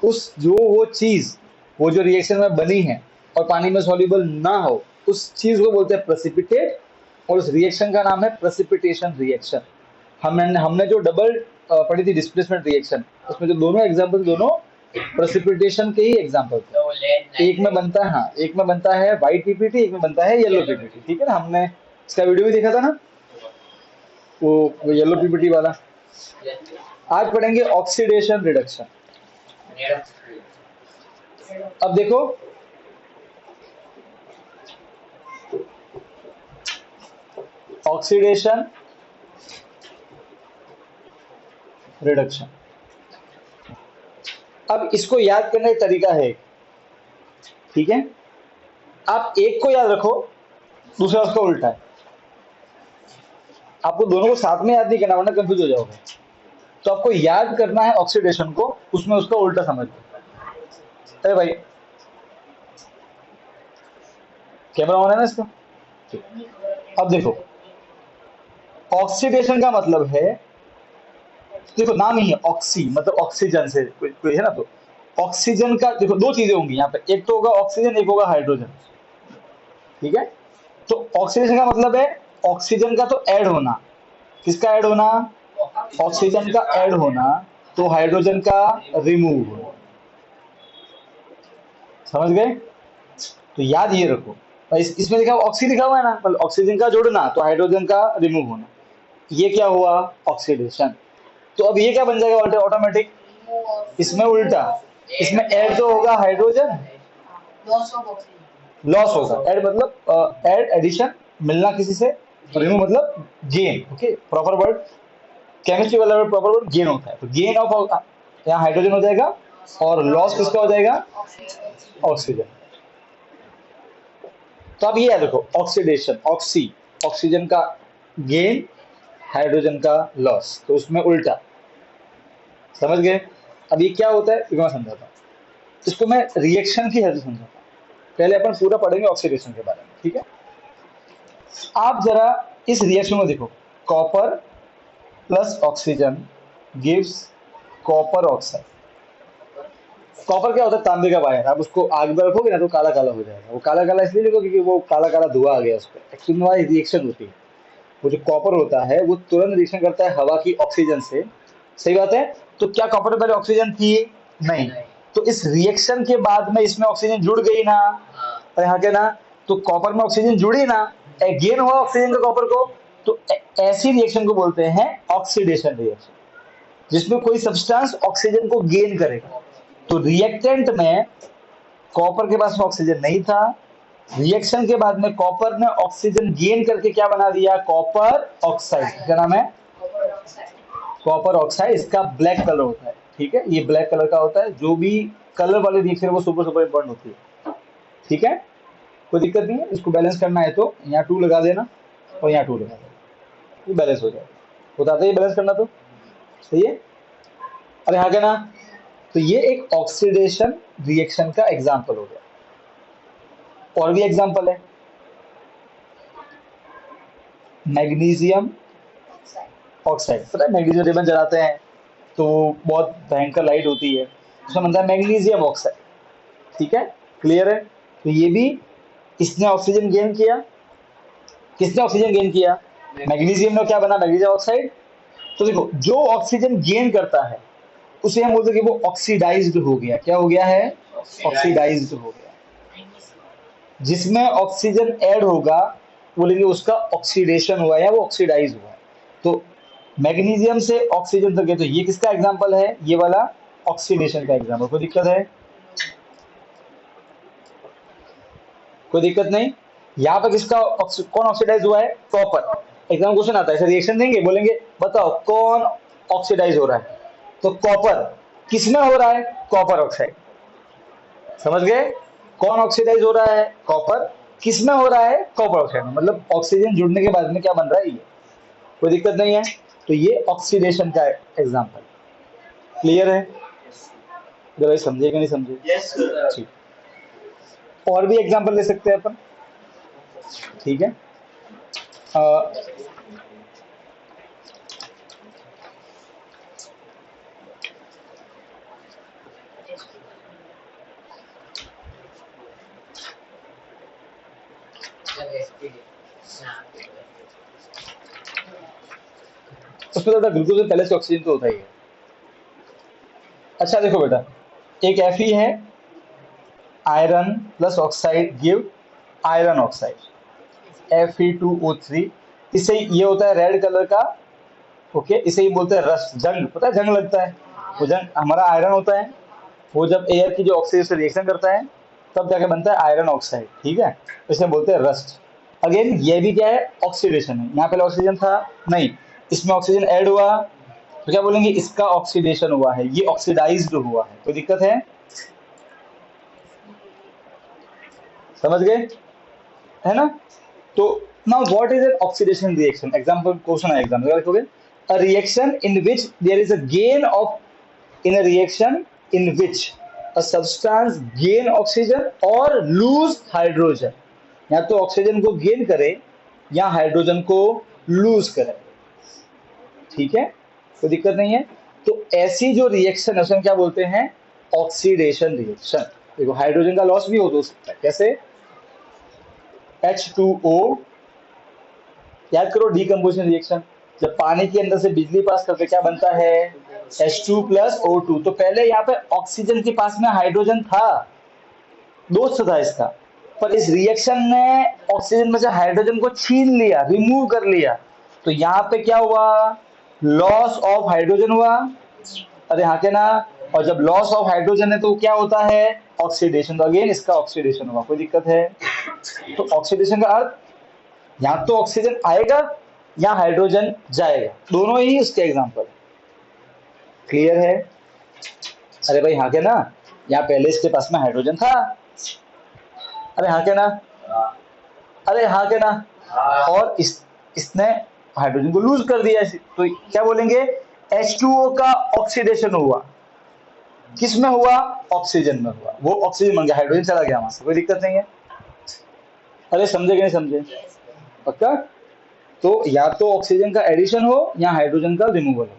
उस जो वो चीज, वो जो रिएक्शन में बनी है और पानी में सॉल्युबल ना हो, उस चीज को बोलते हैं प्रेसिपिटेट, और उस रिएक्शन का नाम है प्रेसिपिटेशन रिएक्शन। हमने हमने जो डबल पढ़ी थी डिस्प्लेसमेंट रिएक्शन, उसमें जो दोनों एग्जांपल, दोनों प्रेसिपिटेशन के ही एग्जांपल थे। एक में बनता है, हाँ, एक में बनता है व्हाइट पीपीटी, एक में बनता है येलो पीपीटी, ठीक है ना। हमने इसका वीडियो भी देखा था ना, वो येलो पीपीटी वाला। आज पढ़ेंगे ऑक्सीडेशन रिडक्शन। अब देखो, ऑक्सीडेशन रिडक्शन, अब इसको याद करने का तरीका है, ठीक है। आप एक को याद रखो, दूसरा उसका उल्टा है। आपको दोनों को साथ में याद नहीं करना, वरना कंफ्यूज हो जाओगे। तो आपको याद करना है ऑक्सीडेशन को, उसमें उसका उल्टा समझ लो। अरे भाई, कैमरा ऑन है ना इसका? अब देखो, ऑक्सीडेशन का मतलब है, देखो नाम ही है ऑक्सी, मतलब ऑक्सीजन से कोई है ना। तो ऑक्सीजन का देखो दो चीजें होंगी यहाँ पे, एक तो होगा ऑक्सीजन, एक होगा हाइड्रोजन, ठीक है। तो ऑक्सीडेशन का मतलब है ऑक्सीजन का तो ऐड होना, किसका ऐड होना? ऑक्सीजन का ऐड होना, तो हाइड्रोजन का रिमूव होना। समझ गए? तो याद ये रखो। और इसमें लिखा ऑक्सी लिखा हुआ है ना, मतलब ऑक्सीजन का जोड़ना तो हाइड्रोजन का रिमूव होना, ये क्या हुआ? ऑक्सीडेशन। तो अब ये क्या बन जाएगा ऑटोमेटिक? इसमें उल्टा, इसमें ऐड तो होगा हाइड्रोजन, लॉस होगा। ऐड मतलब ऐड, एडिशन, मिलना किसी से, रिमूव मतलब gain. Okay, proper word, chemistry वाला वर्ड प्रॉपर वर्ड गेन होता है। तो गेन ऑफ, यहाँ हाइड्रोजन हो जाएगा, और लॉस किसका हो जाएगा? ऑक्सीजन। तो अब ये है देखो, ऑक्सीडेशन, ऑक्सी, ऑक्सीजन का गेन, हाइड्रोजन का लॉस, तो उसमें उल्टा। समझ गए? अब ये क्या होता है ये मैं समझाता हूँ, इसको मैं रिएक्शन की हेल्प से समझाता हूँ। पहले अपन पूरा पढ़ेंगे ऑक्सीडेशन के बारे में, ठीक है। आप जरा इस रिएक्शन को देखो, copper plus oxygen gives copper oxide. Copper क्या होता है? तांबे का वायर। आप उसको आग में रखोगे ना तो काला काला हो जाएगा। वो काला काला इसलिए देखो क्योंकि वो काला काला धुआं आ गया उस पर। एक्चुअली वहाँ रिएक्शन होती है, वो जो कॉपर होता है वो तुरंत रिएक्शन करता है हवा की ऑक्सीजन से। सही बात है। तो क्या कॉपर में पहले ऑक्सीजन थी? नहीं। तो इस रिएक्शन के बाद में इसमें ऑक्सीजन जुड़ गई ना, और यहाँ के ना, तो कॉपर में ऑक्सीजन जुड़ी ना, गेन हुआ ऑक्सीजन का कॉपर को। तो ऐसी रिएक्शन को बोलते हैं ऑक्सीडेशन रिएक्शन, जिसमें कोई सब्सटेंस ऑक्सीजन को गेन करेगा। तो रिएक्टेंट में कॉपर के पास में ऑक्सीजन नहीं था, रिएक्शन के बाद में कॉपर ने ऑक्सीजन गेन करके क्या बना दिया? Copper oxide. क्या नाम है? Copper oxide. इसका ब्लैक कलर होता है, ठीक है। ये ब्लैक कलर का होता है। जो भी कलर वाली रिएक्शन वो सुपर सुपर इंपॉर्टेंट होती है, ठीक है। कोई दिक्कत नहीं है। इसको बैलेंस करना है तो यहाँ 2 लगा देना और यहाँ 2 लगा देना, ये बैलेंस हो जाएगा। बताते ही बैलेंस करना तो सही है। अरे हाँ क्या ना, तो ये एक ऑक्सीडेशन रिएक्शन का एग्जाम्पल हो गया। और भी एग्जाम्पल है, मैग्नीशियम ऑक्साइड। पता है मैग्नीशियम रिबन जलाते हैं तो बहुत भयंकर लाइट होती है, उसमें बनता है मैग्नीशियम ऑक्साइड, ठीक है। क्लियर है? तो ये भी, इसने ऑक्सीजन गेन किया, किसने ऑक्सीजन गेन किया? मैग्नीशियम ने। क्या बना? Magnesium oxide. तो देखो, जो ऑक्सीजन गेन करता है उसे हम बोलते हैं कि वो ऑक्सीडाइज्ड हो गया। क्या हो गया है? ऑक्सीडाइज्ड हो गया। जिसमें ऑक्सीजन ऐड होगा बोलेंगे उसका ऑक्सीडेशन हुआ या वो ऑक्सीडाइज हुआ। तो मैग्नीशियम से ऑक्सीजन तक गए, तो ये किसका एग्जांपल है? ये वाला ऑक्सीडेशन का एग्जांपल। कोई दिक्कत है? कोई दिक्कत नहीं। यहाँ पर किसका कौन ऑक्सीडाइज हुआ है? कॉपर। एग्जाम क्वेश्चन आता है, ऐसे रिएक्शन देंगे, बोलेंगे बताओ कौन ऑक्सीडाइज हो रहा है, तो कॉपर। किसमें हो रहा है? Copper oxide. समझ गए? कौन ऑक्सीडाइज हो रहा है? कॉपर। किसमें हो रहा है? कॉपर ऑक्साइड में। मतलब ऑक्सीजन जुड़ने के बाद में क्या बन रहा है? ये। कोई दिक्कत नहीं है। तो ये ऑक्सीडेशन का एग्जांपल। क्लियर है? अगर समझे कि नहीं समझे? ठीक। और भी एग्जांपल ले सकते हैं अपन, ठीक है। अ, उसमें तो ग्लूकोज से पहले से ऑक्सीजन तो होता ही है। अच्छा देखो बेटा, एक Fe है, iron plus oxide give iron oxide Fe2O3। इसे ये होता है रेड कलर का, ओके, इसे ही बोलते हैं रस्ट, जंग, पता है जंग लगता है, वो जंग हमारा आयरन होता है, वो जब एयर की जो ऑक्सीजन से रिएक्शन करता है तब जाके बनता है आयरन ऑक्साइड, ठीक है, इसे बोलते हैं रस्ट। अगेन ये भी क्या है, ऑक्सीडेशन है, यहाँ पहले ऑक्सीजन था नहीं, इसमें ऑक्सीजन ऐड हुआ तो क्या बोलेंगे, इसका ऑक्सीडेशन हुआ है, ये ऑक्सीडाइज्ड हुआ है, कोई दिक्कत है, समझ गए, है ना। तो now what is an oxidation reaction, example question है, एग्जाम में लिखोगे a reaction in which there is a gain of, in a reaction in which a substance gain oxygen or lose hydrogen, या तो ऑक्सीजन को gain करे या hydrogen को loose करे, ठीक है, कोई दिक्कत नहीं है। तो ऐसी जो रिएक्शन है उसमें क्या बोलते हैं, ऑक्सीडेशन रिएक्शन। देखो हाइड्रोजन का लॉस भी हो सकता है, कैसे, H2O, याद करो डीकम्पोजिशन रिएक्शन, जब पानी के अंदर से बिजली पास करके क्या बनता है, H2 प्लस O2। तो पहले यहाँ पे ऑक्सीजन के पास में हाइड्रोजन था, दोस्त था इसका, पर इस रिएक्शन ने ऑक्सीजन में से हाइड्रोजन को छीन लिया, रिमूव कर लिया, तो यहाँ पे क्या हुआ, लॉस ऑफ हाइड्रोजन हुआ, अरे हाँ के ना, और जब लॉस ऑफ हाइड्रोजन है तो क्या होता है, ऑक्सीडेशन, तो अगेन इसका ऑक्सीडेशन हुआ, कोई दिक्कत है। तो ऑक्सीडेशन का अर्थ, या तो ऑक्सीजन आएगा या हाइड्रोजन जाएगा, दोनों ही उसके एग्जांपल, क्लियर है। अरे भाई हाँ के ना, यहाँ पहले इसके पास में हाइड्रोजन था, अरे हाँ के ना, अरे हाँ के ना, और इसने हाइड्रोजन को लूज कर दिया, तो क्या बोलेंगे, H2O का ऑक्सीडेशन हुआ, किस में हुआ, ऑक्सीजन में हुआ, वो ऑक्सीजन बन गया, हाइड्रोजन चला गया वहां से, कोई दिक्कत नहीं है। अरे समझे कि नहीं समझे, पक्का। तो या तो ऑक्सीजन का एडिशन हो या हाइड्रोजन का रिमूवल हो,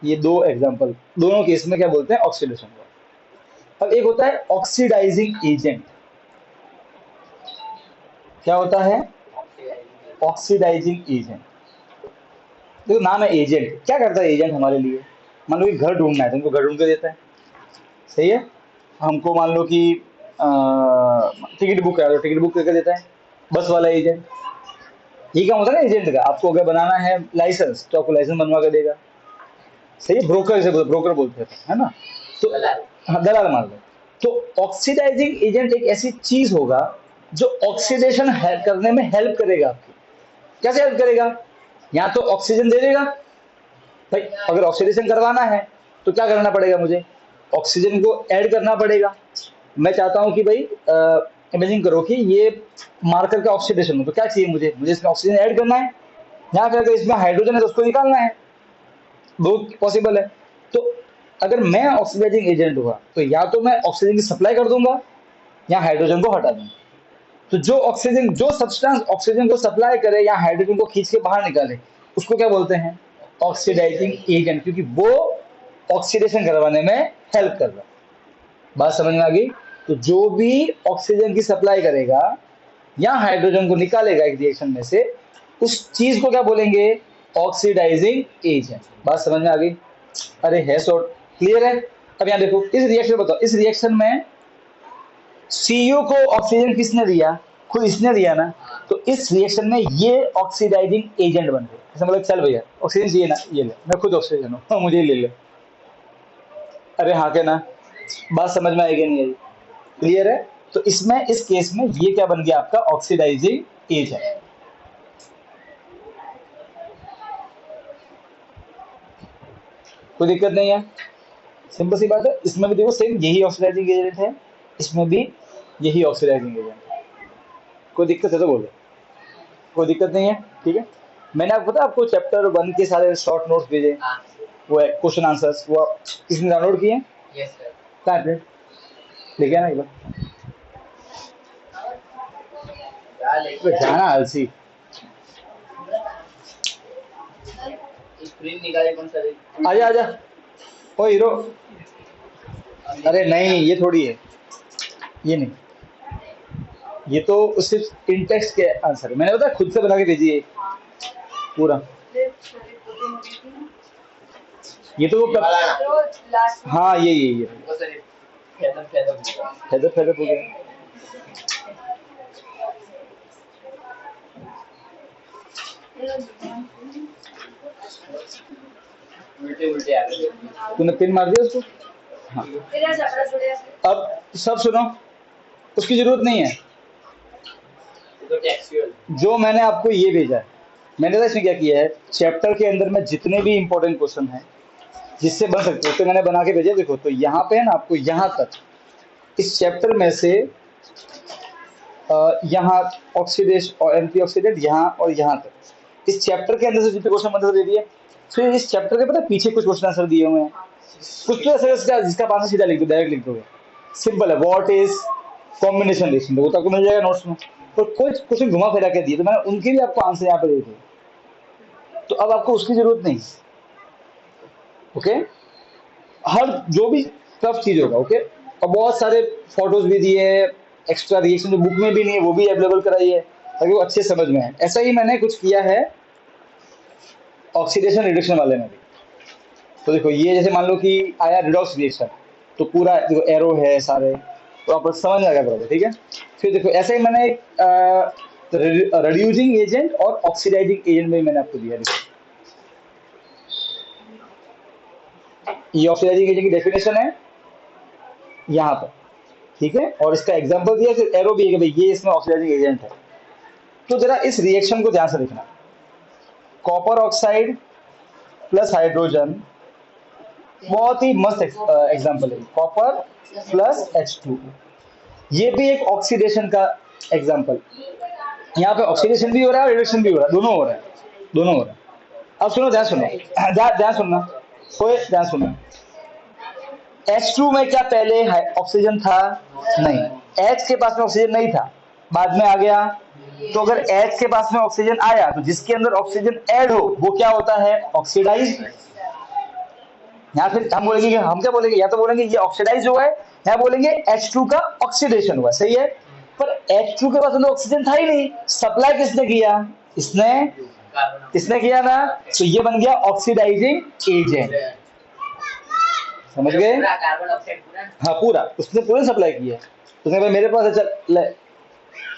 ये दो एग्जांपल, दोनों केस में क्या बोलते हैं, ऑक्सीडेशन को। अब एक होता है ऑक्सीडाइजिंग एजेंट, क्या होता है, ऑक्सीडाइजिंग एजेंट, देखो नाम है एजेंट, क्या करता है एजेंट हमारे लिए, मान लो कि घर ढूंढना है, तुमको घर ढूंढ के देता है, सही है, हमको मान लो कि टिकट बुक करा दो, टिकट बुक करके देता है, बस वाला एजेंट, ये काम होता है ना एजेंट का। आपको अगर बनाना है लाइसेंस तो आपको लाइसेंस बनवा के देगा, सही है, ब्रोकर से, ब्रोकर बोलते हैं, है ना, तो हाँ दलाल मान लो। तो ऑक्सीडाइजिंग एजेंट एक ऐसी चीज होगा जो ऑक्सीडेशन करने में हेल्प करेगा आपकी, कैसे हेल्प करेगा, या तो ऑक्सीजन दे देगा, भाई अगर ऑक्सीडेशन करवाना है तो क्या करना पड़ेगा, मुझे ऑक्सीजन को ऐड करना पड़ेगा। मैं चाहता हूं कि भाई इमेजिन करो कि ये मार्कर का ऑक्सीडेशन हो, तो क्या चाहिए मुझे, इसमें ऑक्सीजन ऐड करना है, या फिर अगर इसमें हाइड्रोजन है तो उसको निकालना है, बहुत पॉसिबल है। तो अगर मैं ऑक्सीडाइजिंग एजेंट हुआ तो या तो मैं ऑक्सीजन की सप्लाई कर दूंगा या हाइड्रोजन को हटा दूंगा। तो जो ऑक्सीजन, जो सब्सटेंस ऑक्सीजन को सप्लाई करे या हाइड्रोजन को खींच के बाहर निकाले, उसको क्या बोलते हैं, ऑक्सीडाइजिंग एजेंट, क्योंकि वो ऑक्सीडेशन करवाने में हेल्प कर रहा है। बात समझ में आ गई। तो जो भी ऑक्सीजन की सप्लाई करेगा या हाइड्रोजन को निकालेगा एक रिएक्शन में से, उस चीज को क्या बोलेंगे, ऑक्सीडाइजिंग एजेंट। बात समझ में आ गई, अरे है शॉर्ट, क्लियर है। अब यहाँ देखो इस रिएक्शन, बताओ इस रिएक्शन में Cu को ऑक्सीजन किसने दिया, खुद इसने दिया ना, तो इस रिएक्शन में ये ऑक्सीडाइजिंग एजेंट बन गए, ऐसा मतलब चल भैया ऑक्सीजन चाहिए ना, ये ले, मैं खुद ऑक्सीजन हूँ मुझे ले ले, अरे हाँ क्या ना, बात समझ में आएगी नहीं आई, क्लियर है। तो इसमें इस केस में ये क्या बन गया आपका, ऑक्सीडाइजिंग एजेंट। कोई दिक्कत नहीं है, सिंपल सी बात है। इसमें भी देखो सेम यही ऑक्सीडाइजिंग एजेंट है, इसमें भी यही ऑक्सीडाइजिंग एजेंट है। कोई दिक्कत है तो बोलो, कोई दिक्कत नहीं है, ठीक है। मैंने आपको पता, आपको चैप्टर 1 के सारे शॉर्ट नोट्स भेजे, वो है क्वेश्चन आंसर्स, वो किसने डाउनलोड किए, यस सर। कहाँ है, लेके आना एक बार, जाना आलसी, स्क्रीन निकाले कौन सा, आजा आजा, ओ हीरो, अरे नहीं, ये थोड़ी है, ये नहीं, ये तो सिर्फ इन टेक्स्ट के आंसर है। मैंने बताया खुद से बना के भेजी है पूरा। ये तो वो हाँ ये फेदर फेदर हो गया। उल्टे उल्टे आ गए। तूने पिन मार दिया उसको। हाँ अब सब सुनो, उसकी जरूरत नहीं है। तो टेक्सचुअल जो मैंने आपको ये भेजा है, मैंने तो इसमें क्या किया है, चैप्टर के अंदर में जितने भी इंपॉर्टेंट क्वेश्चन हैं जिससे बन सकते हो तो मैंने बना के भेजे। देखो तो यहाँ पे है ना, आपको यहाँ तक इस चैप्टर में से यहाँ ऑक्सीडेशन और एंटी ऑक्सीडेंट यहाँ और यहाँ तक इस चैप्टर के अंदर से जितने क्वेश्चन बनते दे दिए। फिर इस चैप्टर के पता है पीछे कुछ क्वेश्चन आंसर दिए हुए हैं, कुछ तो ऐसा जिसका आंसर सीधा लिख दो, डायरेक्ट लिख दोगे। सिंपल है, व्हाट इज कॉम्बिनेशन रिएक्शन, वो तो आपको मिल जाएगा नोट्स में। तो कुछ क्वेश्चन घुमा फिरा के दिए तो मैंने उनके भी आपको आंसर यहाँ पे दे दिए, तो अब आपको उसकी जरूरत नहीं। ओके, हर जो भी टफ चीज होगा। ओके, और बहुत सारे फोटोज भी दिए, एक्स्ट्रा रिएक्शन जो बुक में भी नहीं है वो भी अवेलेबल कराई है ताकि वो अच्छे समझ में आए। ऐसा ही मैंने कुछ किया है ऑक्सीडेशन रिडक्शन वाले में भी। तो देखो ये जैसे मान लो कि आया रिडॉक्स रिएक्शन, तो पूरा देखो एरो है सारे, तो आप समझ में आ गया बराबर। ठीक है, फिर देखो ऐसे ही मैंने रिड्यूसिंग एजेंट और ऑक्सीडाइजिंग एजेंट में मैंने आपको दिया। देखो ये ऑक्सीडाइजिंग एजेंट की डेफिनेशन है यहाँ पर, ठीक है, और इसका एग्जांपल दिया, फिर एरो भी है कि भाई ये इसमें ऑक्सीडाइजिंग एजेंट है। तो जरा इस रिएक्शन को ध्यान से देखना, कॉपर ऑक्साइड प्लस हाइड्रोजन, बहुत ही मस्त एग्जांपल है, कॉपर प्लस H2, ये भी एक ऑक्सीडेशन का एग्जांपल। यहाँ पे ऑक्सीडेशन भी हो रहा है और रिडक्शन भी हो रहा है, दोनों हो रहा है, दोनों हो रहा है। अब सुनो, ध्यान सुनो, ध्यान सुनना, कोई ध्यान सुनना। H2 में क्या पहले ऑक्सीजन था? नहीं, H के पास में ऑक्सीजन नहीं था, बाद में आ गया। तो अगर H के पास में ऑक्सीजन आया तो जिसके अंदर ऑक्सीजन ऐड हो वो क्या होता है? ऑक्सीडाइज। या फिर हम बोलेंगे, हम क्या बोलेंगे, या तो बोलेंगे ये ऑक्सीडाइज हुआ है, या बोलेंगे H2 का ऑक्सीडेशन हुआ। सही है, पर H2 के पास तो ऑक्सीजन था ही नहीं, सप्लाई किसने किया? इसने किया ना, तो ये बन गया ऑक्सीडाइजिंग एजेंट। समझ गए? कार्बन ऑक्साइड पूरा, हाँ पूरा, उसने पूरा सप्लाई किया। उसने भाई मेरे पास है, चल ले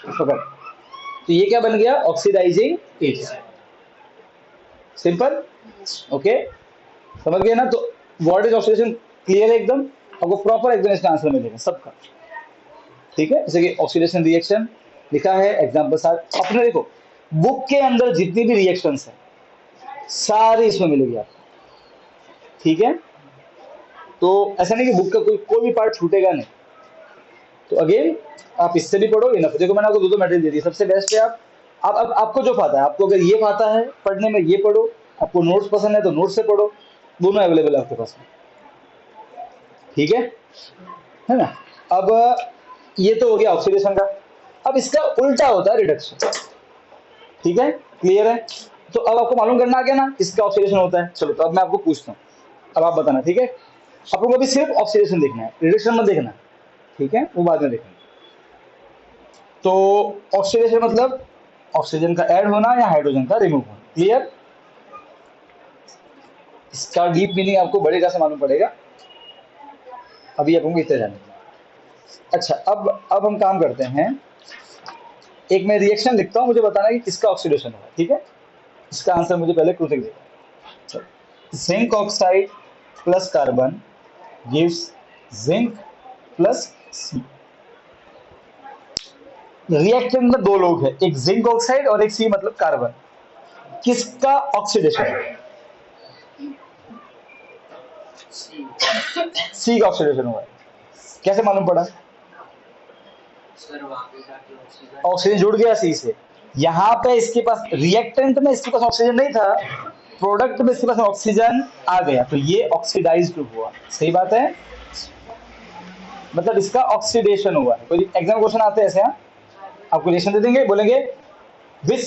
पकड़, तो ये क्या बन गया? Oxidising agent. सिंपल, ओके, समझ गए ना? तो व्हाट इज ऑक्सीडेशन क्लियर है एकदम, आपको प्रॉपर एकदम इसका आंसर मिलेगा सबका। ठीक है, जैसे कि ऑक्सीडेशन रिएक्शन लिखा है एग्जांपल साथ अपने। देखो बुक के अंदर जितनी भी रिएक्शंस हैं सारी इसमें मिलेगी आपको। ठीक है, तो ऐसा नहीं कि बुक का कोई भी पार्ट छूटेगा नहीं। तो अगेन आप इससे भी पढ़ो, इनफ। देखो मैंने आपको दो मटेरियल दे दिए, सबसे बेस्ट है आप अब आपको जो फाता है, आपको अगर ये फाता है पढ़ने में ये पढ़ो, आपको नोट्स पसंद है तो नोट्स से पढ़ो, दोनों अवेलेबल है आपके पास में। ठीक है ना? अब ये तो हो गया ऑक्सीडेशन का। अब इसका उल्टा होता है रिडक्शन। ठीक है, क्लियर है? तो अब आपको मालूम करना आ गया ना इसका ऑक्सीडेशन होता है। चलो तो अब मैं आपको पूछता हूँ, अब आप बताना। ठीक है, आप लोगों को अभी सिर्फ ऑक्सीडेशन देखना है, रिडक्शन मत देखना। ठीक है, वो बाद में देखना। तो ऑक्सीडेशन मतलब ऑक्सीजन का ऐड होना या हाइड्रोजन का रिमूव होना। क्लियर? इसका डीप मीनिंग आपको बड़े का से मालूम पड़ेगा, अभी आपको इतना जाने। अच्छा, अब हम काम करते हैं, एक मैं रिएक्शन लिखता हूं, मुझे बताना है कि किसका ऑक्सीडेशन हुआ। ठीक है, इसका आंसर मुझे पहले कृतिक देगा। Zinc oxide plus carbon gives zinc plus C. Reactant में दो लोग हैं, एक जिंक ऑक्साइड और एक सी मतलब कार्बन। किसका ऑक्सीडेशन है? सी का ऑक्सीडेशन हुआ है। कैसे मालूम पड़ा? ऑक्सीजन जुड़ गया सी से। यहाँ पे इसके पास रिएक्टेंट में इसके पास ऑक्सीजन नहीं था, प्रोडक्ट में इसके पास ऑक्सीजन आ गया, तो ये ऑक्सीडाइज्ड हुआ। सही बात है, मतलब इसका ऑक्सीडेशन हुआ है। कोई एग्जाम क्वेश्चन आते हैं ऐसे, आपको रिएक्शन दे देंगे, बोलेंगे which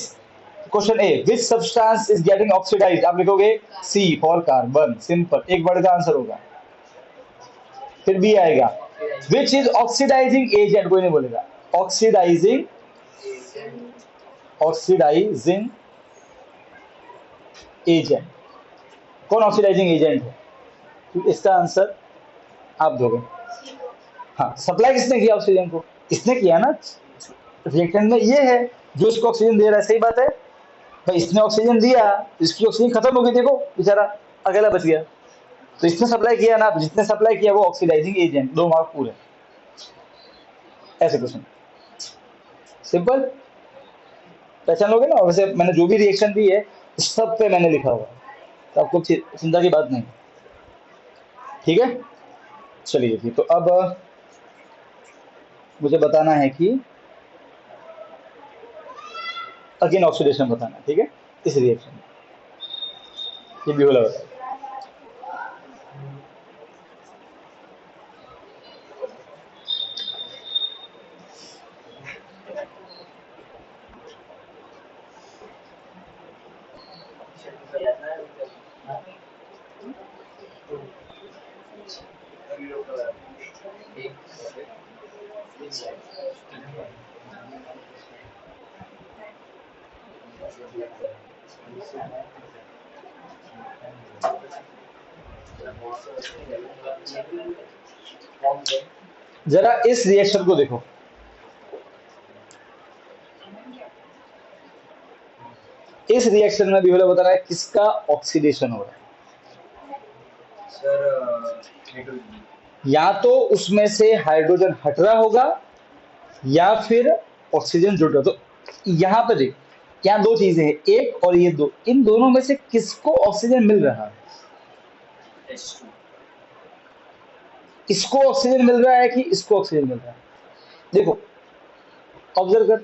question A, which substance is getting oxidised, आप लिखोगे सी फॉर कार्बन। सिंपल, एक वर्ड का आंसर होगा। फिर बी आएगा, विच इज ऑक्सीडाइजिंग एजेंट, कोई नहीं बोलेगा, ऑक्सीडाइजिंग ऑक्सीडाइजिंग एजेंट। कौन ऑक्सीडाइजिंग एजेंट है? तो इसका आंसर आप दोगे। हाँ, सप्लाई किसने किया ऑक्सीजन को? इसने किया ना, रिएक्टेंट में ये है जो इसको ऑक्सीजन दे रहा है, सही बात है भाई, इसने ऑक्सीजन दिया, इसकी ऑक्सीजन खत्म हो गई, देखो बेचारा अकेला बच गया, तो इसने सप्लाई किया ना, जिसने सप्लाई किया वो ऑक्सीडाइजिंग एजेंट, 2 मार्क पूरे। ऐसे क्वेश्चन सिंपल पहचान लोगे ना। वैसे मैंने जो भी रिएक्शन दी है सब पे मैंने लिखा हुआ है, तो आपको चिंता की बात नहीं, ठीक है। चलिए जी, तो अब मुझे बताना है कि अगेन ऑक्सीडेशन बताना है, ठीक है, इस रिएक्शन में। ये भी होला बताइए। जरा इस रिएक्शन को देखो, इस रिएक्शन में भी होला बता रहा है किसका ऑक्सीडेशन हो रहा है। सर या तो उसमें से हाइड्रोजन हट रहा होगा या फिर ऑक्सीजन जुड़ रहा। तो यहाँ पे देख, यहाँ 2 चीजें हैं, एक और ये 2, इन दोनों में से किसको ऑक्सीजन मिल रहा है? इसको ऑक्सीजन मिल रहा है कि इसको ऑक्सीजन मिल रहा है? देखो ऑब्जर्व कर,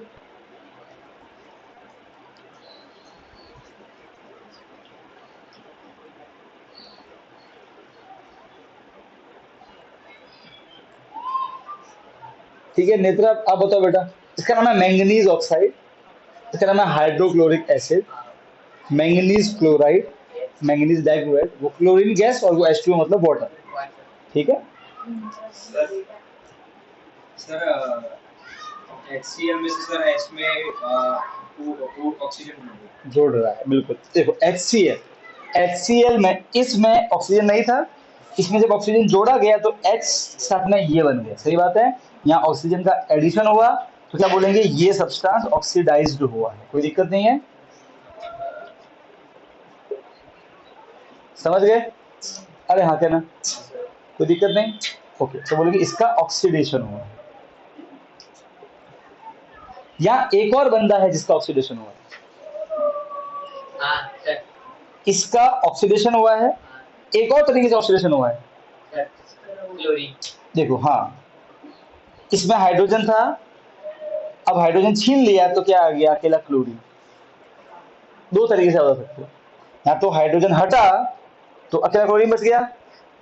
ठीक है। नेत्रा आप बताओ बेटा, इसका नाम है मैंगनीज ऑक्साइड, इसका नाम है hydrochloric acid, manganese chloride, manganese dichloride, वो क्लोरीन गैस और वो H2O मतलब वाटर, ठीक है। सर HCl में से सर H में ऑक्सीजन जोड़ रहा है, बिल्कुल। देखो HCl में, इसमें ऑक्सीजन नहीं था, इसमें जब ऑक्सीजन जोड़ा गया तो H साथ में ये बन गया, सही बात है। यहाँ ऑक्सीजन का एडिशन हुआ तो क्या बोलेंगे, ये सब्सटेंस ऑक्सीडाइज्ड हुआ है, कोई दिक्कत नहीं है, समझ गए? अरे हाँ क्या ना, कोई दिक्कत नहीं, ओके। तो बोलेंगे इसका ऑक्सीडेशन हुआ है। यहाँ एक और बंदा है जिसका ऑक्सीडेशन हुआ है, इसका ऑक्सीडेशन हुआ है, एक और तरीके से ऑक्सीडेशन हुआ है। देखो हाँ, इसमें हाइड्रोजन था, अब हाइड्रोजन छीन लिया तो क्या आ गया, अकेला क्लोरीन। 2 तरीके से बता सकते हो, या तो हाइड्रोजन हटा तो अकेला क्लोरीन बच गया,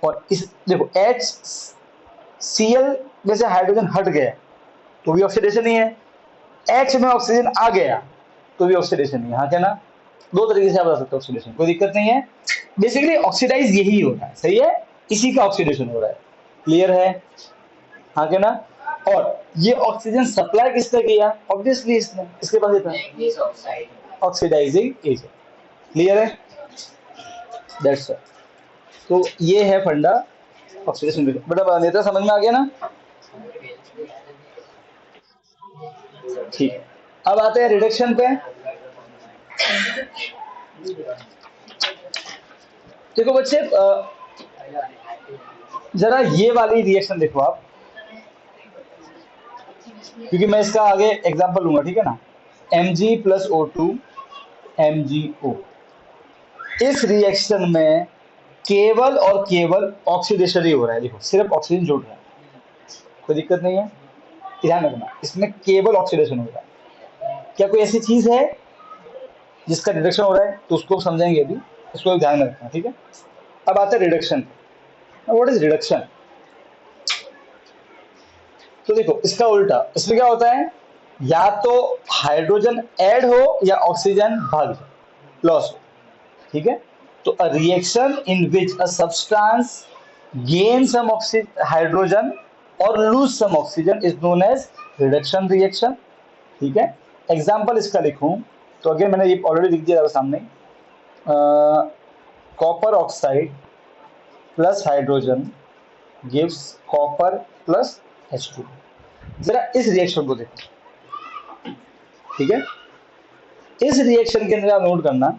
और इस देखो HCl में से हाइड्रोजन हट गया तो भी ऑक्सीडेशन ही है, H में ऑक्सीजन आ गया तो भी ऑक्सीडेशन ही है, हाँ क्या ना। 2 तरीके से आप बता सकते हो ऑक्सीडेशन, कोई दिक्कत नहीं है। बेसिकली ऑक्सीडाइज यही होता है, सही है, इसी का ऑक्सीडेशन हो रहा है, क्लियर है, हाँ क्या ना। और ये ऑक्सीजन सप्लाई किसने किया? ऑब्वियसली इसने, इसके पास इतना ऑक्सीडाइजिंग एजेंट, क्लियर है, दैट्स ऑल। तो ये है फंडा ऑक्सीडेशन। बेटा नेता समझ में आ गया ना? ठीक है, अब आते हैं रिडक्शन पे। देखो बच्चे, जरा ये वाली रिएक्शन देखो आप, क्योंकि मैं इसका आगे एग्जांपल लूंगा, ठीक है ना। Mg+O2 MgO, इस रिएक्शन में केवल और केवल ऑक्सीडेशन ही हो रहा है, देखो सिर्फ ऑक्सीजन जुड़ रहा है, कोई दिक्कत नहीं है, ध्यान रखना, इसमें केवल ऑक्सीडेशन हो रहा है। क्या कोई ऐसी चीज है जिसका रिडक्शन हो रहा है? तो उसको समझेंगे अभी, उसको ध्यान में रखना, ठीक है। अब आता है रिडक्शन। What is reduction? तो देखो इसका उल्टा, इसमें क्या होता है, या तो हाइड्रोजन ऐड हो या ऑक्सीजन भाग जाए, लॉस हो, ठीक है। तो a reaction in which a substance gain some hydrogen और lose some oxygen is known as reduction reaction. ठीक है, एग्जाम्पल इसका लिखूं तो अगेन मैंने ये ऑलरेडी लिख दिया था सामने, copper oxide plus hydrogen gives copper plus H2। जरा इस रिएक्शन को देखो। ठीक है, इस रिएक्शन के अंदर आप नोट करना,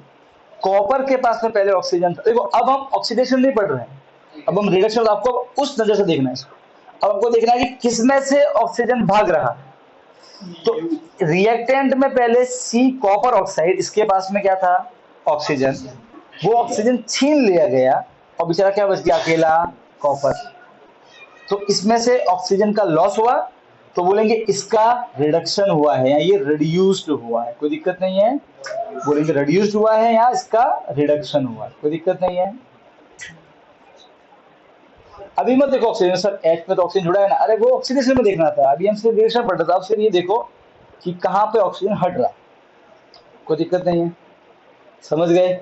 कॉपर के पास में पहले ऑक्सीजन था। देखो अब हम ऑक्सीडेशन नहीं पढ़ रहे हैं, अब हम रिडक्शन, आपको उस नजर से देखना है इसको। अब आपको देखना है कि किसमें से ऑक्सीजन भाग रहा है। तो रिएक्टेंट में पहले सी कॉपर ऑक्साइड, इसके पास में क्या था ऑक्सीजन, वो ऑक्सीजन छीन लिया गया और बेचारा क्या बच गया, अकेला कॉपर। तो इसमें से ऑक्सीजन का लॉस हुआ, तो बोलेंगे इसका रिडक्शन हुआ है या ये रिड्यूस्ड हुआ है, कोई दिक्कत नहीं है। बोलेंगे रिड्यूस्ड हुआ है या इसका रिडक्शन हुआ है, कोई दिक्कत नहीं है। अभी मत देखो ऑक्सीजन, सर एच में तो ऑक्सीजन जुड़ा है ना, अरे वो ऑक्सीडेशन में देखना था, अभी हम सिर्फ रिएक्शन पढ़ रहे थे। अब सिर्फ ये देखो कि कहाँ पे ऑक्सीजन हट रहा, कोई दिक्कत नहीं है, समझ गए,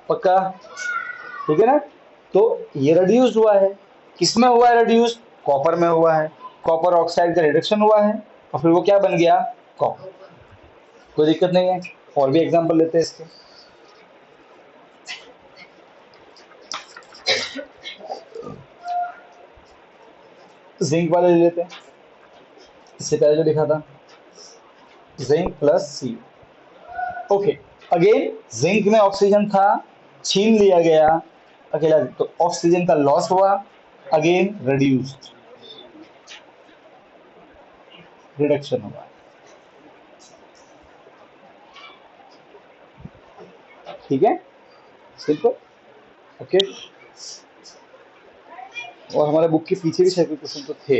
पक्का, ठीक है ना। तो ये रिड्यूस्ड हुआ है, किसमें हुआ है रिड्यूस, कॉपर में हुआ है, कॉपर ऑक्साइड का रिडक्शन हुआ है और फिर वो क्या बन गया, कॉपर, कोई दिक्कत नहीं है। और भी एग्जांपल लेते हैं इसके, जिंक वाले ले लेते हैं, इससे पहले जो लिखा था जिंक प्लस सी। ओके, अगेन जिंक में ऑक्सीजन था, छीन लिया गया अकेला, तो ऑक्सीजन का लॉस हुआ, अगेन रिड्यूस्ड, रिडक्शन हुआ। ठीक है, सिंपल, ओके। और हमारे बुक के पीछे भी शायद क्वेश्चन तो थे,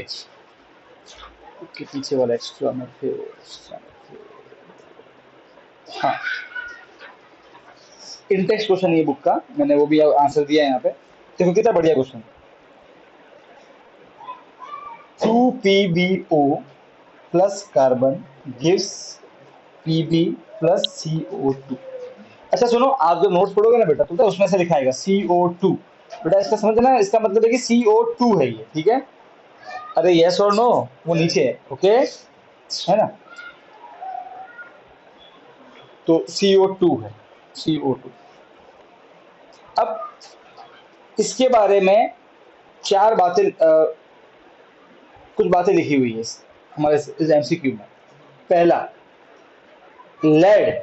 बुक के पीछे वाला एक्स्ट्रा में थे, हाँ इंटेक्स्ट क्वेश्चन ये बुक का, मैंने वो भी आंसर दिया है यहाँ पे। देखो कितना बढ़िया question, 2PbO plus carbon gives Pb plus CO2। अच्छा सुनो, आप जो नोट्स पढ़ोगे ना बेटा, तो उसमें से लिखाएगा CO2, बेटा इसका समझना, इसका मतलब है कि CO2 है ये, ठीक है। अरे यस और नो, वो नीचे है, ओके है ना। तो CO2 है, CO2। अब इसके बारे में चार बातें, कुछ बातें लिखी हुई है हमारे इस MCQ में। पहला, लेड,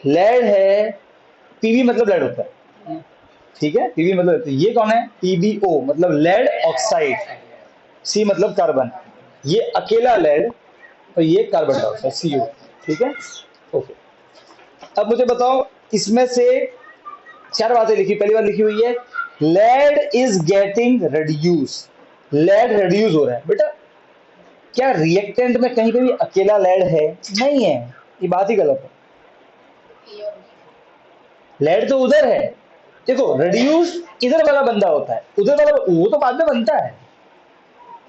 लेड है, पीबी मतलब लेड होता है, ठीक है, पीबी मतलब, ये कौन है, PbO मतलब लेड ऑक्साइड, सी मतलब कार्बन, ये अकेला लेड और ये कार्बन डाइऑक्साइड CO, ठीक है, ओके। अब मुझे बताओ, इसमें से चार बातें लिखी, पहली बात लिखी हुई है lead is getting reduce, lead reduce हो रहा है। बेटा क्या रिएक्टेंट में कहीं पे भी अकेला लेड है, नहीं है, ये बात ही गलत है, लेड तो उधर है। देखो रिड्यूस इधर वाला बंदा होता है, उधर वाला वो तो बाद में बनता है,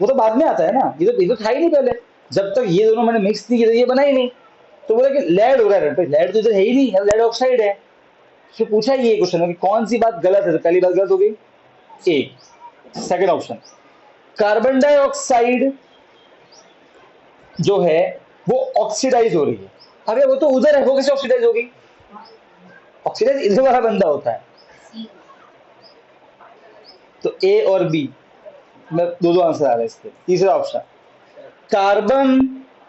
वो तो बाद में आता है ना, ये तो था ही नहीं पहले, जब तक ये दोनों मैंने मिक्स नहीं किया ये बना ही नहीं। तो बोला कि लेड हो रहा है, लेड तो इधर है ही नहीं, लेड ऑक्साइड है। तो पूछा ये क्वेश्चन है कि कौन सी बात गलत है, तो पहली बात गलत हो गई, ए। सेकंड ऑप्शन, कार्बन डाइऑक्साइड जो है वो ऑक्सीडाइज हो रही है, अरे वो तो उधर है, वो कैसे ऑक्सीडाइज होगी, ऑक्सीडाइज इधर वाला बंदा होता है। तो ए और बी में दो आंसर आ रहे हैं इसके। तीसरा ऑप्शन, कार्बन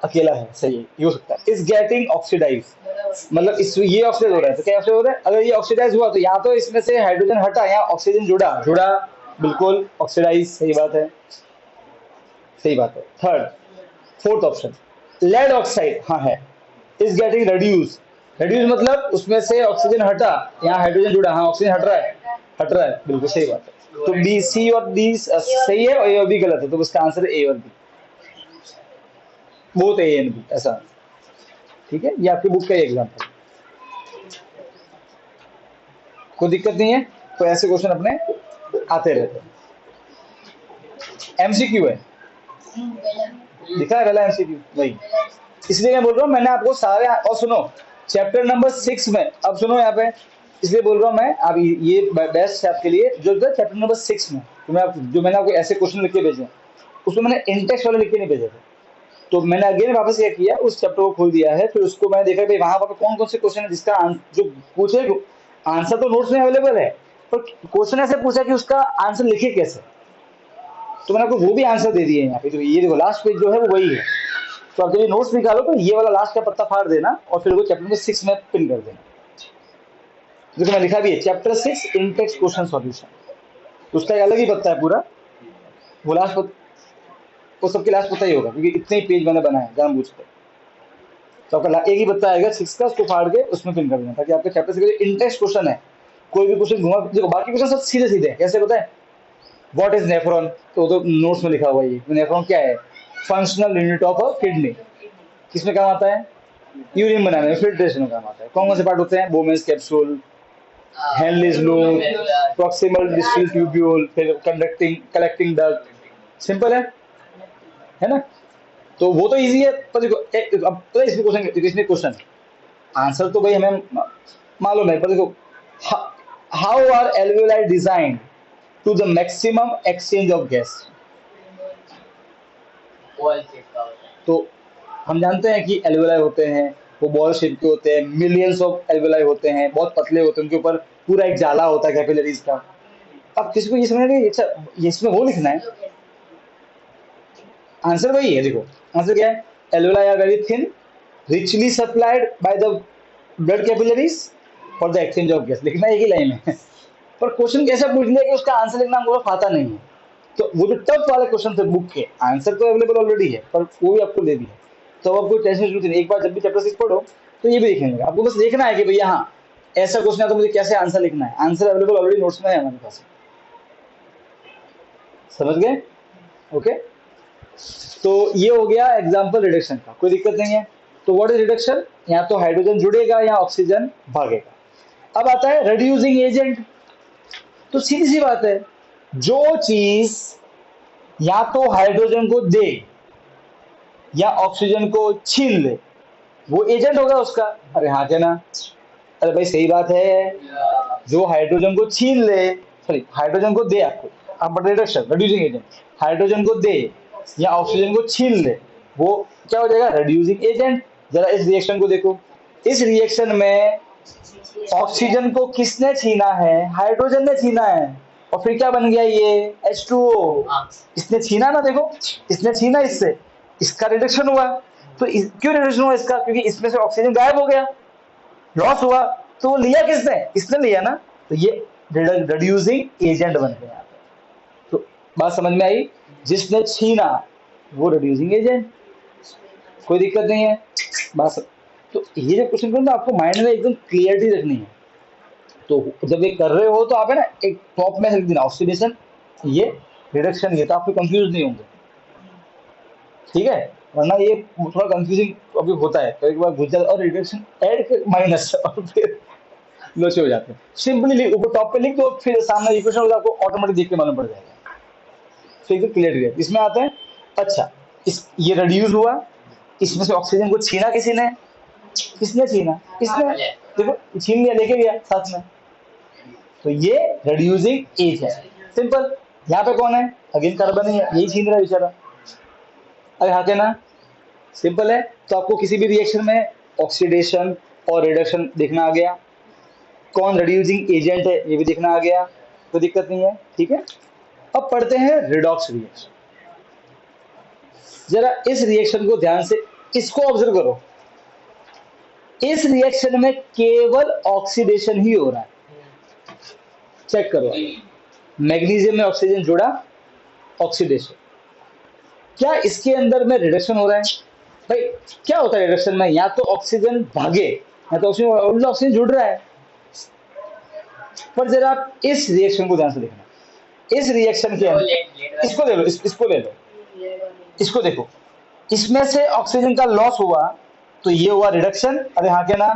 अकेला है, सही है, ये हो सकता है, इज गेटिंग ऑक्सीडाइज, मतलब इस ये ऑक्सीडाइज हो रहा है, तो क्या ऑक्सीडाइज हो रहा है, अगर ये ऑक्सीडाइज हुआ तो यहाँ तो इसमें से हाइड्रोजन हटा, यहाँ ऑक्सीजन जुड़ा, जुड़ा बिल्कुल ऑक्सीडाइज, सही बात है, सही बात है। Third, fourth option, lead oxide, हाँ है, इज गेटिंग रिड्यूस, रिड्यूस मतलब उसमें से ऑक्सीजन हटा, यहाँ हाइड्रोजन जुड़ा, हाँ ऑक्सीजन हट रहा है, हट रहा है, बिल्कुल सही बात है। तो बी, सी और डी सही है और ए और बी गलत है, तो उसका आंसर है ए और B, both A and B, ऐसा, ठीक है। ये आपकी बुक का एग्जाम्पल, कोई दिक्कत नहीं है। तो ऐसे क्वेश्चन अपने आते रहते हैं। MCQ है, दिखा है पहला MCQ, वही, इसलिए मैं बोल रहा हूँ, मैंने आपको सारे, और सुनो चैप्टर नंबर 6 में, अब सुनो यहाँ पे इसलिए बोल रहा हूँ मैं, अब ये बेस्ट है आपके लिए जो चैप्टर नंबर 6 में जो मैंने आपको ऐसे क्वेश्चन लिख के भेजे, उसमें मैंने इंटेक्स्ट वाले लिख के नहीं भेजे थे। तो मैंने अगेन वापस क्या किया, उस चैप्टर को खोल दिया है, फिर उसको मैंने देखा भाई वहां पर कौन कौन से क्वेश्चन है जिसका जो पूछे आंसर तो नोट्स में अवेलेबल है, पर क्वेश्चन ऐसे पूछा कि उसका आंसर लिखे कैसे, तो मैंने आपको वो भी आंसर दे दिए यहाँ पे। तो ये देखो लास्ट पेज जो है वो वही है। तो आप जब ये नोट्स निकालो तो ये वाला लास्ट का पत्ता फाड़ देना और फिर वो चैप्टर नंबर 6 में पिन कर देना। देखो मैं लिखा भी है चैप्टर 6 इंटेक्स्ट क्वेश्चन सॉल्यूशन, उसका एक अलग ही पत्ता है पूरा, वो लास्ट वो सबके लास्ट पता ही होगा क्योंकि इतने ही पेज मैंने बनाए जानबूझ कर। तो आपका एक ही बच्चा आएगा 6 का, उसको फाड़ के उसमें पिन कर देना ताकि आपके चैप्टर से इंटेक्स्ट क्वेश्चन है कोई भी क्वेश्चन घुमा देखो, बाकी क्वेश्चन सब सीधे सीधे हैं। कैसे बताए, व्हाट इज नेफ्रॉन, तो नोट्स में लिखा हुआ है, नेफ्रॉन क्या है, functional unit of a kidney, किसमें काम आता है, यूरिन बनाने में, फिल्ट्रेशन में काम आता है। कौन कौन से पार्ट होते हैं, Bowman's capsule, Henle's loop, proximal distal tubule, फिर कंडक्टिंग कलेक्टिंग डक्ट। सिंपल है ना। तो वो तो इजी है, पर देखो अब पता है इसमें क्वेश्चन आंसर तो भाई हमें मालूम है, पर देखो how are alveoli design to the maximum exchange of gas. तो हम जानते हैं कि एल्वेओलाई होते हैं वो बॉल शेप के होते हैं, मिलियंस ऑफ एल्वेओलाई होते हैं, बहुत पतले होते हैं, उनके ऊपर पूरा एक जाला होता है कैपिलरीज का। अब किसी को ये समझ नहीं, अच्छा ये इसमें वो लिखना है, आंसर वही है। देखो आंसर क्या है, alveoli are very thin richly supplied by the blood capillaries for the exchange of gas, लिखना एक ही लाइन है। पर क्वेश्चन कैसे पूछ लिया कि उसका आंसर लिखना हमको आता नहीं है। तो वो जो टफ वाले क्वेश्चन थे बुक के, आंसर तो अवेलेबल ऑलरेडी है पर वो भी आपको दे दिया, तो अब कोई टेंशन जरूरत नहीं। एक बार जब भी चैप्टर 6 पढ़ो तो ये भी देखेंगे, आपको बस देखना है कि भैया हाँ ऐसा क्वेश्चन है तो मुझे कैसे आंसर लिखना है, आंसर अवेलेबल ऑलरेडी नोट्स में है हमारे पास। समझ गए, ओके। तो ये हो गया एग्जाम्पल रिडक्शन का, कोई दिक्कत नहीं है। तो व्हाट इज रिडक्शन, या तो हाइड्रोजन जुड़ेगा या ऑक्सीजन भागेगा। अब आता है रिड्यूसिंग एजेंट। तो सीधी सी बात है, जो चीज या तो हाइड्रोजन को दे या ऑक्सीजन को छीन ले वो एजेंट होगा उसका। अरे हाँ क्या ना, अरे भाई सही बात है, जो हाइड्रोजन को छीन ले, सॉरी हाइड्रोजन को दे आपको, आप रिडक्शन रिड्यूसिंग एजेंट, हाइड्रोजन को दे या ऑक्सीजन को छीन ले वो क्या हो जाएगा, रिड्यूसिंग एजेंट। जरा इस रिएक्शन को देखो, इस रिएक्शन में ऑक्सीजन को किसने छीना है, हाइड्रोजन ने छीना है, और फिर क्या बन गया ये H2O, इसने छीना ना, देखो इसने छीना इससे, इसका रिडक्शन हुआ। तो क्यों रिडक्शन हुआ इसका, क्योंकि इसमें से ऑक्सीजन गायब हो गया, लॉस हुआ, तो वो लिया किसने, इसने लिया ना, तो ये रिड्यूसिंग एजेंट बन गया। तो बात समझ में आई, जिसने छीना वो रिड्यूसिंग एजेंट, कोई दिक्कत नहीं है बात। तो ये जो क्वेश्चन ना आपको माइंड में एकदम क्लियरिटी रखनी है। तो जब ये कर रहे हो तो आप है ना एक टॉप में लिख देना ऑक्सीडेशन ये, रिडक्शन ये, तो आप कंफ्यूज नहीं होंगे, ठीक है। वरना ये थोड़ा कंफ्यूजिंग अभी होता है, तो एक बार घुस जाता और रिडक्शन ऐड माइनस और फिर लोचे हो जाते हैं। सिंपली ऊपर टॉप पे लिख दो, फिर सामने इक्वेशन होगा आपको ऑटोमेटिक देख के मालूम पड़ जाएगा, फिर एकदम क्लियर है। इसमें आता है, अच्छा इस ये रिड्यूस हुआ, इसमें से ऑक्सीजन को छीना किसी ने, किसने छीना, इसने, देखो छीन लिया लेके गया साथ में, तो ये रिड्यूसिंग एज है। सिंपल, यहाँ पे कौन है, अगेन कार्बन ही है, यही छीन रहा है बेचारा। अरे हाँ क्या ना, सिंपल है। तो आपको किसी भी रिएक्शन में ऑक्सीडेशन और रिडक्शन देखना आ गया, कौन रिड्यूसिंग एजेंट है ये भी देखना आ गया, कोई दिक्कत नहीं है, ठीक है। अब पढ़ते हैं रिडॉक्स रिएक्शन। जरा इस रिएक्शन को ध्यान से इसको ऑब्जर्व करो, इस रिएक्शन में केवल ऑक्सीडेशन ही हो रहा है, चेक करो, मैग्नीशियम में ऑक्सीजन जुड़ा, ऑक्सीडेशन। क्या इसके अंदर में रिडक्शन हो रहा है, भाई क्या होता है रिडक्शन में, या तो ऑक्सीजन भागे या तो ऑक्सीजन जुड़ रहा है। पर जरा आप इस रिएक्शन को ध्यान से देखना, इस रिएक्शन के अंदर इसको ले लो, इसको ले लो, इसको देखो, इसमें से ऑक्सीजन का लॉस हुआ तो ये हुआ रिडक्शन। अरे हाँ क्या ना,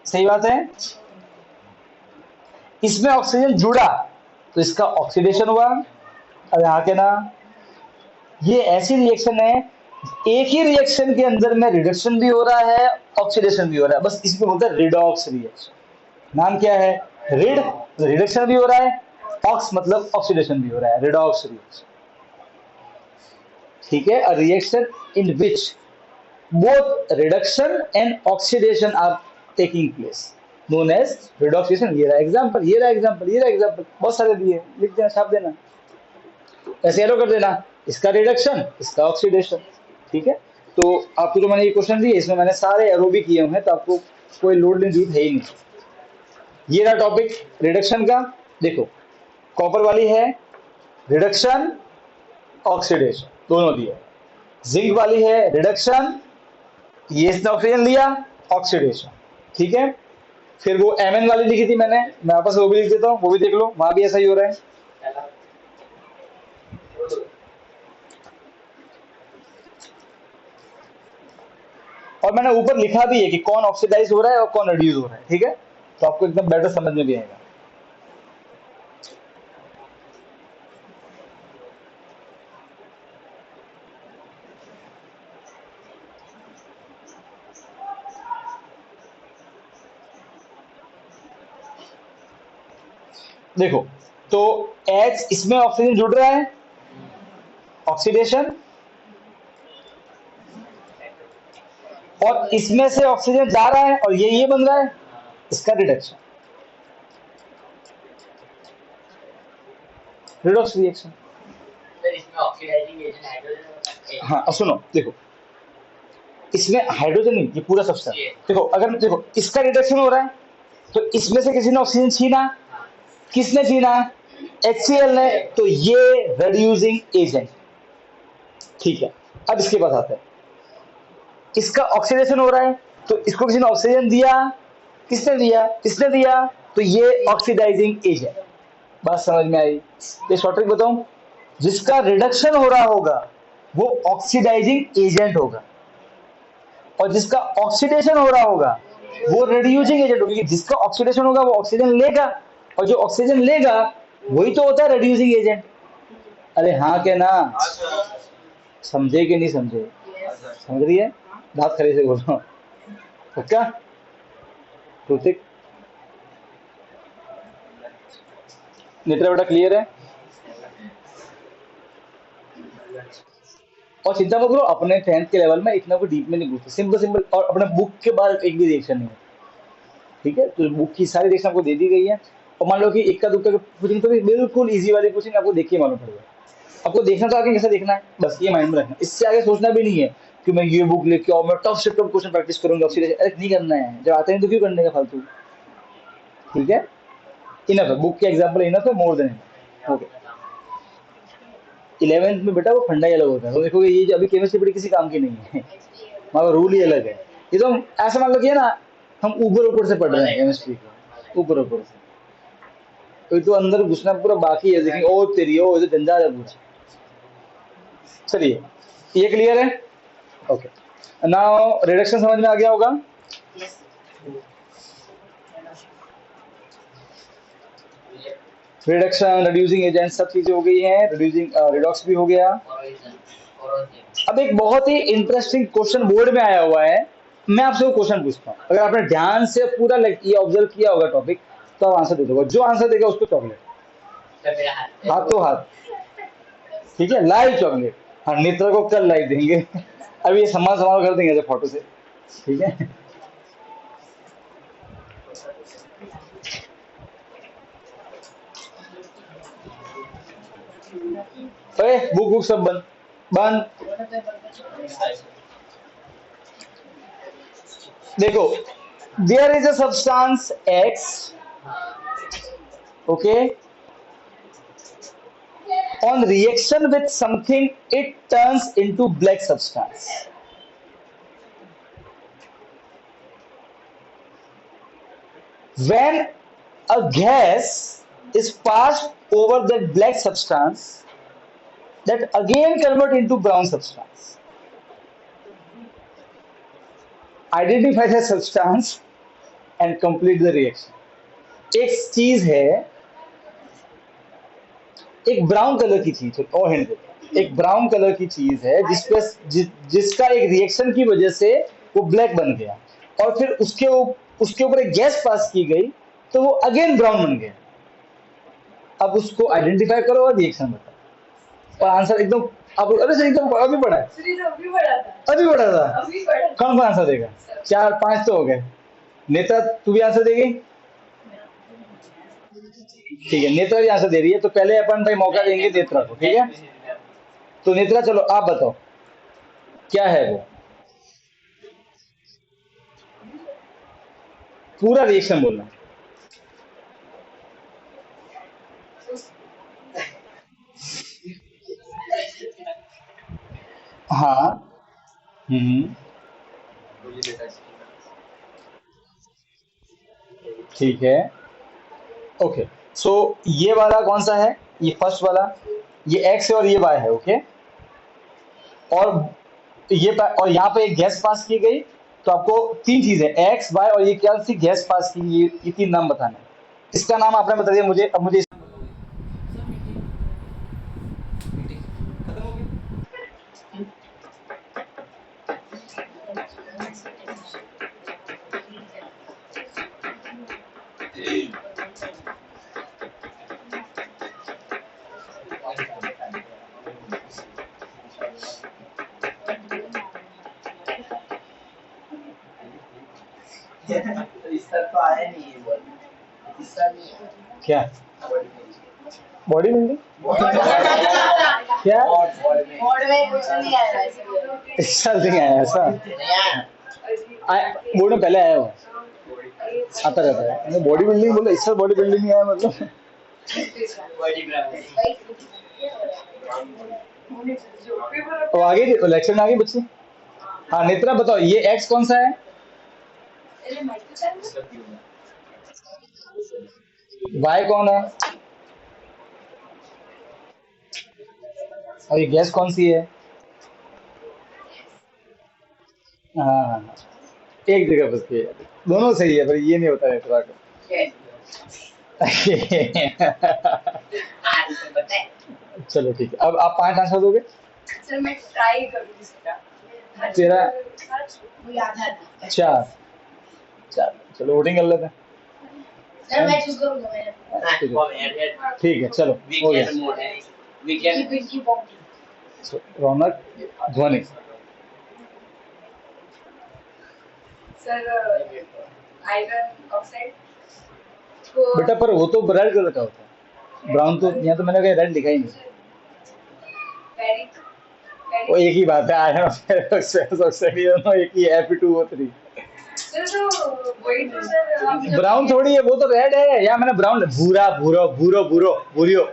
सही बात है। इसमें ऑक्सीजन जुड़ा तो इसका ऑक्सीडेशन हुआ। अरे हाँ क्या ना, ये ऐसी रिएक्शन है, एक ही रिएक्शन के अंदर में रिडक्शन भी हो रहा है, ऑक्सीडेशन भी हो रहा है, बस इसको बोलते हैं रिडॉक्स रिएक्शन। नाम क्या है? रिड, रिडक्शन भी हो रहा है, ऑक्स मतलब ऑक्सीडेशन भी हो रहा है, रिडॉक्स रिएक्शन। ठीक है, अ reaction in which both reduction and oxidation are taking place known as redox reaction। ये रहा एग्जांपल, ये रहा एग्जांपल, ये रहा एग्जांपल, बहुत सारे दिए, लिख देना, छाप देना, ऐसे एरो कर देना, इसका रिडक्शन, इसका ऑक्सीडेशन। ठीक है, तो आपको जो मैंने ये क्वेश्चन दिए इसमें मैंने सारे एरो भी किए हुए हैं, तो आपको कोई लोड नहीं जरूरत है ही नहीं। ये रहा टॉपिक रिडक्शन का। देखो कॉपर वाली है रिडक्शन ऑक्सीडेशन दोनों दिए, जिंक वाली है रिडक्शन, ये इसने ऑक्सीजन लिया, ऑक्सीडेशन। ठीक है, फिर वो एमएन वाली लिखी थी मैंने, मैं वापस वो भी लिख देता हूँ, वो भी देख लो, वहां भी ऐसा ही हो रहा है। और मैंने ऊपर लिखा भी है कि कौन ऑक्सीडाइज हो रहा है और कौन रिड्यूस हो रहा है। ठीक है, तो आपको एकदम बेटर समझ में भी आएगा। देखो तो H इसमें ऑक्सीजन जुड़ रहा है, ऑक्सीडेशन, और इसमें से ऑक्सीजन जा रहा है और ये बन रहा है, इसका रिडक्शन, रिडॉक्स रिएक्शन। सर इसमें ऑक्सीडाइजिंग एजेंट हाइड्रोजन। हाँ अब सुनो, देखो इसमें हाइड्रोजन नहीं, ये पूरा सब्सटेंस। देखो अगर देखो इसका रिडक्शन हो रहा है तो इसमें से किसी ने ऑक्सीजन छीना, किसने छीना? HCl ने, तो ये रिड्यूसिंग एजेंट। ठीक है, अब इसके पास आता है, इसका ऑक्सीडेशन हो रहा है तो इसको किसी ने ऑक्सीजन दिया, किसने दिया? इसने दिया, तो ये ऑक्सीडाइजिंग एजेंट। बात समझ में आई? ये शॉर्ट ट्रिक बताऊं, जिसका रिडक्शन हो रहा होगा वो ऑक्सीडाइजिंग एजेंट होगा, और जिसका ऑक्सीडेशन हो रहा होगा वो रिड्यूसिंग एजेंट होगा। जिसका ऑक्सीडेशन होगा वो ऑक्सीजन लेगा, और जो ऑक्सीजन लेगा वही तो होता है रिड्यूसिंग एजेंट। अरे हाँ के ना, समझे कि नहीं समझे? समझ रही है? बात खड़े से बोल रहा हूँ, पक्का? ऋतिक नेत्रा बेटा क्लियर है? और चिंता मत करो, अपने 10th के लेवल में इतना कोई डीप में नहीं पूछते, सिंपल सिंपल, और अपने बुक के बाद एक भी रिएक्शन नहीं है। ठीक है, तो बुक की सारी रिएक्शन आपको दे दी गई है, और मान लो कि इक्का दुक्का पूछेंगे तो भी बिल्कुल इजी वाली पूछेंगे, आपको देख के मालूम पड़ेगा। आपको देखना तो आगे कैसे देखना है, बस ये माइंड में रखना, इससे आगे सोचना भी नहीं है कि मैं ये बुक लेके और मैं टफ से टफ क्वेश्चन प्रैक्टिस करूंगा, ऑक्सीडेशन अरे नहीं करना है, जब आते हैं तो क्यों करने का फालतू। ठीक है, इनफ है, बुक के एग्जाम्पल इनफ है, more than enough. Okay, 11th में बेटा वो फंडा ही अलग होता है, तो देखोगे ये जो अभी केमिस्ट्री बड़ी किसी काम की नहीं है, मगर रूल ही अलग है। ये तो हम ऐसा मान लो कि है ना, हम ऊपर ऊपर से पढ़ रहे हैं केमिस्ट्री को, ऊपर ऊपर से, तो अंदर घुसना पूरा बाकी है। देखेंगे ओ तेरी, ओ ये तो जंजाल है पूरा। चलिए ये क्लियर है? ओके, नाउ रिडक्शन समझ में आ गया होगा? रिडक्शन, रिड्यूसिंग एजेंट, सब चीजें हो गई हैं, रिड्यूसिंग रिडॉक्स भी हो गया। अब एक बहुत ही इंटरेस्टिंग क्वेश्चन बोर्ड में आया हुआ है, मैं आपसे वो क्वेश्चन पूछता हूँ, अगर आपने ध्यान से पूरा ये ऑब्जर्व किया होगा टॉपिक, तो आप आंसर दे दोगे, जो आंसर देगा उसको चॉकलेट, हाथ तो हाथ। ठीक है, लाइव चॉकलेट, हाँ नेत्रा को कल लाइव देंगे अभी ये सम्मान सम्मान कर देंगे फोटो से। ठीक है, अरे बुक बुक सब बंद बंद। देखो there is a substance X, okay, on reaction with something it turns into black substance. When a gas is passed over that black substance, that again convert into brown substance. Identify the substance and complete the reaction. एक चीज है, एक brown colour की चीज, और hint देता हूं, एक ब्राउन कलर की चीज है जिसका एक रिएक्शन की वजह से वो ब्लैक बन गया, और फिर उसके ऊपर एक गैस पास की गई तो वो अगेन ब्राउन बन गया। अब उसको आइडेंटिफाई करो और रिएक्शन बताओ, और आंसर एकदम अब अरे सर एकदम अभी पढ़ा है, श्री तो अभी पढ़ा था, अभी पढ़ा था। अभी पढ़ा था। कौन कौन आंसर देगा? 4 5 तो हो गए। नेता तू भी आंसर देगी? ठीक है, नेत्रा भी आंसर दे रही है, तो पहले अपन भाई मौका देंगे नेत्रा को, ठीक है? तो नेत्रा चलो आप बताओ क्या है वो, पूरा रिएक्शन बोलना। हाँ। हम्म। ठीक है, ओके। सो ये वाला कौन सा है? ये फर्स्ट वाला, ये एक्स है और ये वाई है, ओके। और और यहाँ पे एक गैस पास की गई, तो आपको 3 चीजें एक्स वाई और ये क्या सी गैस पास की, ये 3 नाम बताने। इसका नाम आपने बता दिया मुझे, अब मुझे इसका तो आया नहीं है बोल, इसका नहीं है। क्या बॉडी बिल्डिंग क्या बोर्ड में कुछ नहीं आया इसलिए। इस साल नहीं आया ऐसा? बोर्ड में पहले आया हुआ, आता रहता है। बॉडी बिल्डिंग बोला, इस साल बॉडी बिल्डिंग नहीं आया मतलब। तो आगे लेक्चर में आगे बच्चे। हाँ नेत्रा बताओ, ये एक्स कौन सा है? वाई कौन है? और ये गैस कौन सी है? हाँ, एक जगह बस ये दोनों सही है, पर ये नहीं होता नेत्रा का। चलो ठीक है, अब आप 5 आंसर दोगे। सर मैं ट्राई करूंगी इसका। तेरा वो याद है। 4 चलो वोटिंग कर लेते हैं। सर मैं चूज करूंगा मैं। ठीक है चलो हो गया। रौनक ध्वनि। सर आयरन ऑक्साइड बेटा पर वो तो रेड कलर का होता है, ब्राउन तो यहाँ तो मैंने कहीं रेड दिखा ही नहीं। फेरिक वो एक ही बात है, आयरन ऑक्साइड ये दोनों एक ही है, Fe2O3। सर तो वही तो सर ब्राउन थोड़ी है, वो तो रेड है। या मैंने ब्राउन भूरा भूरो भूरो भूरो भूरियो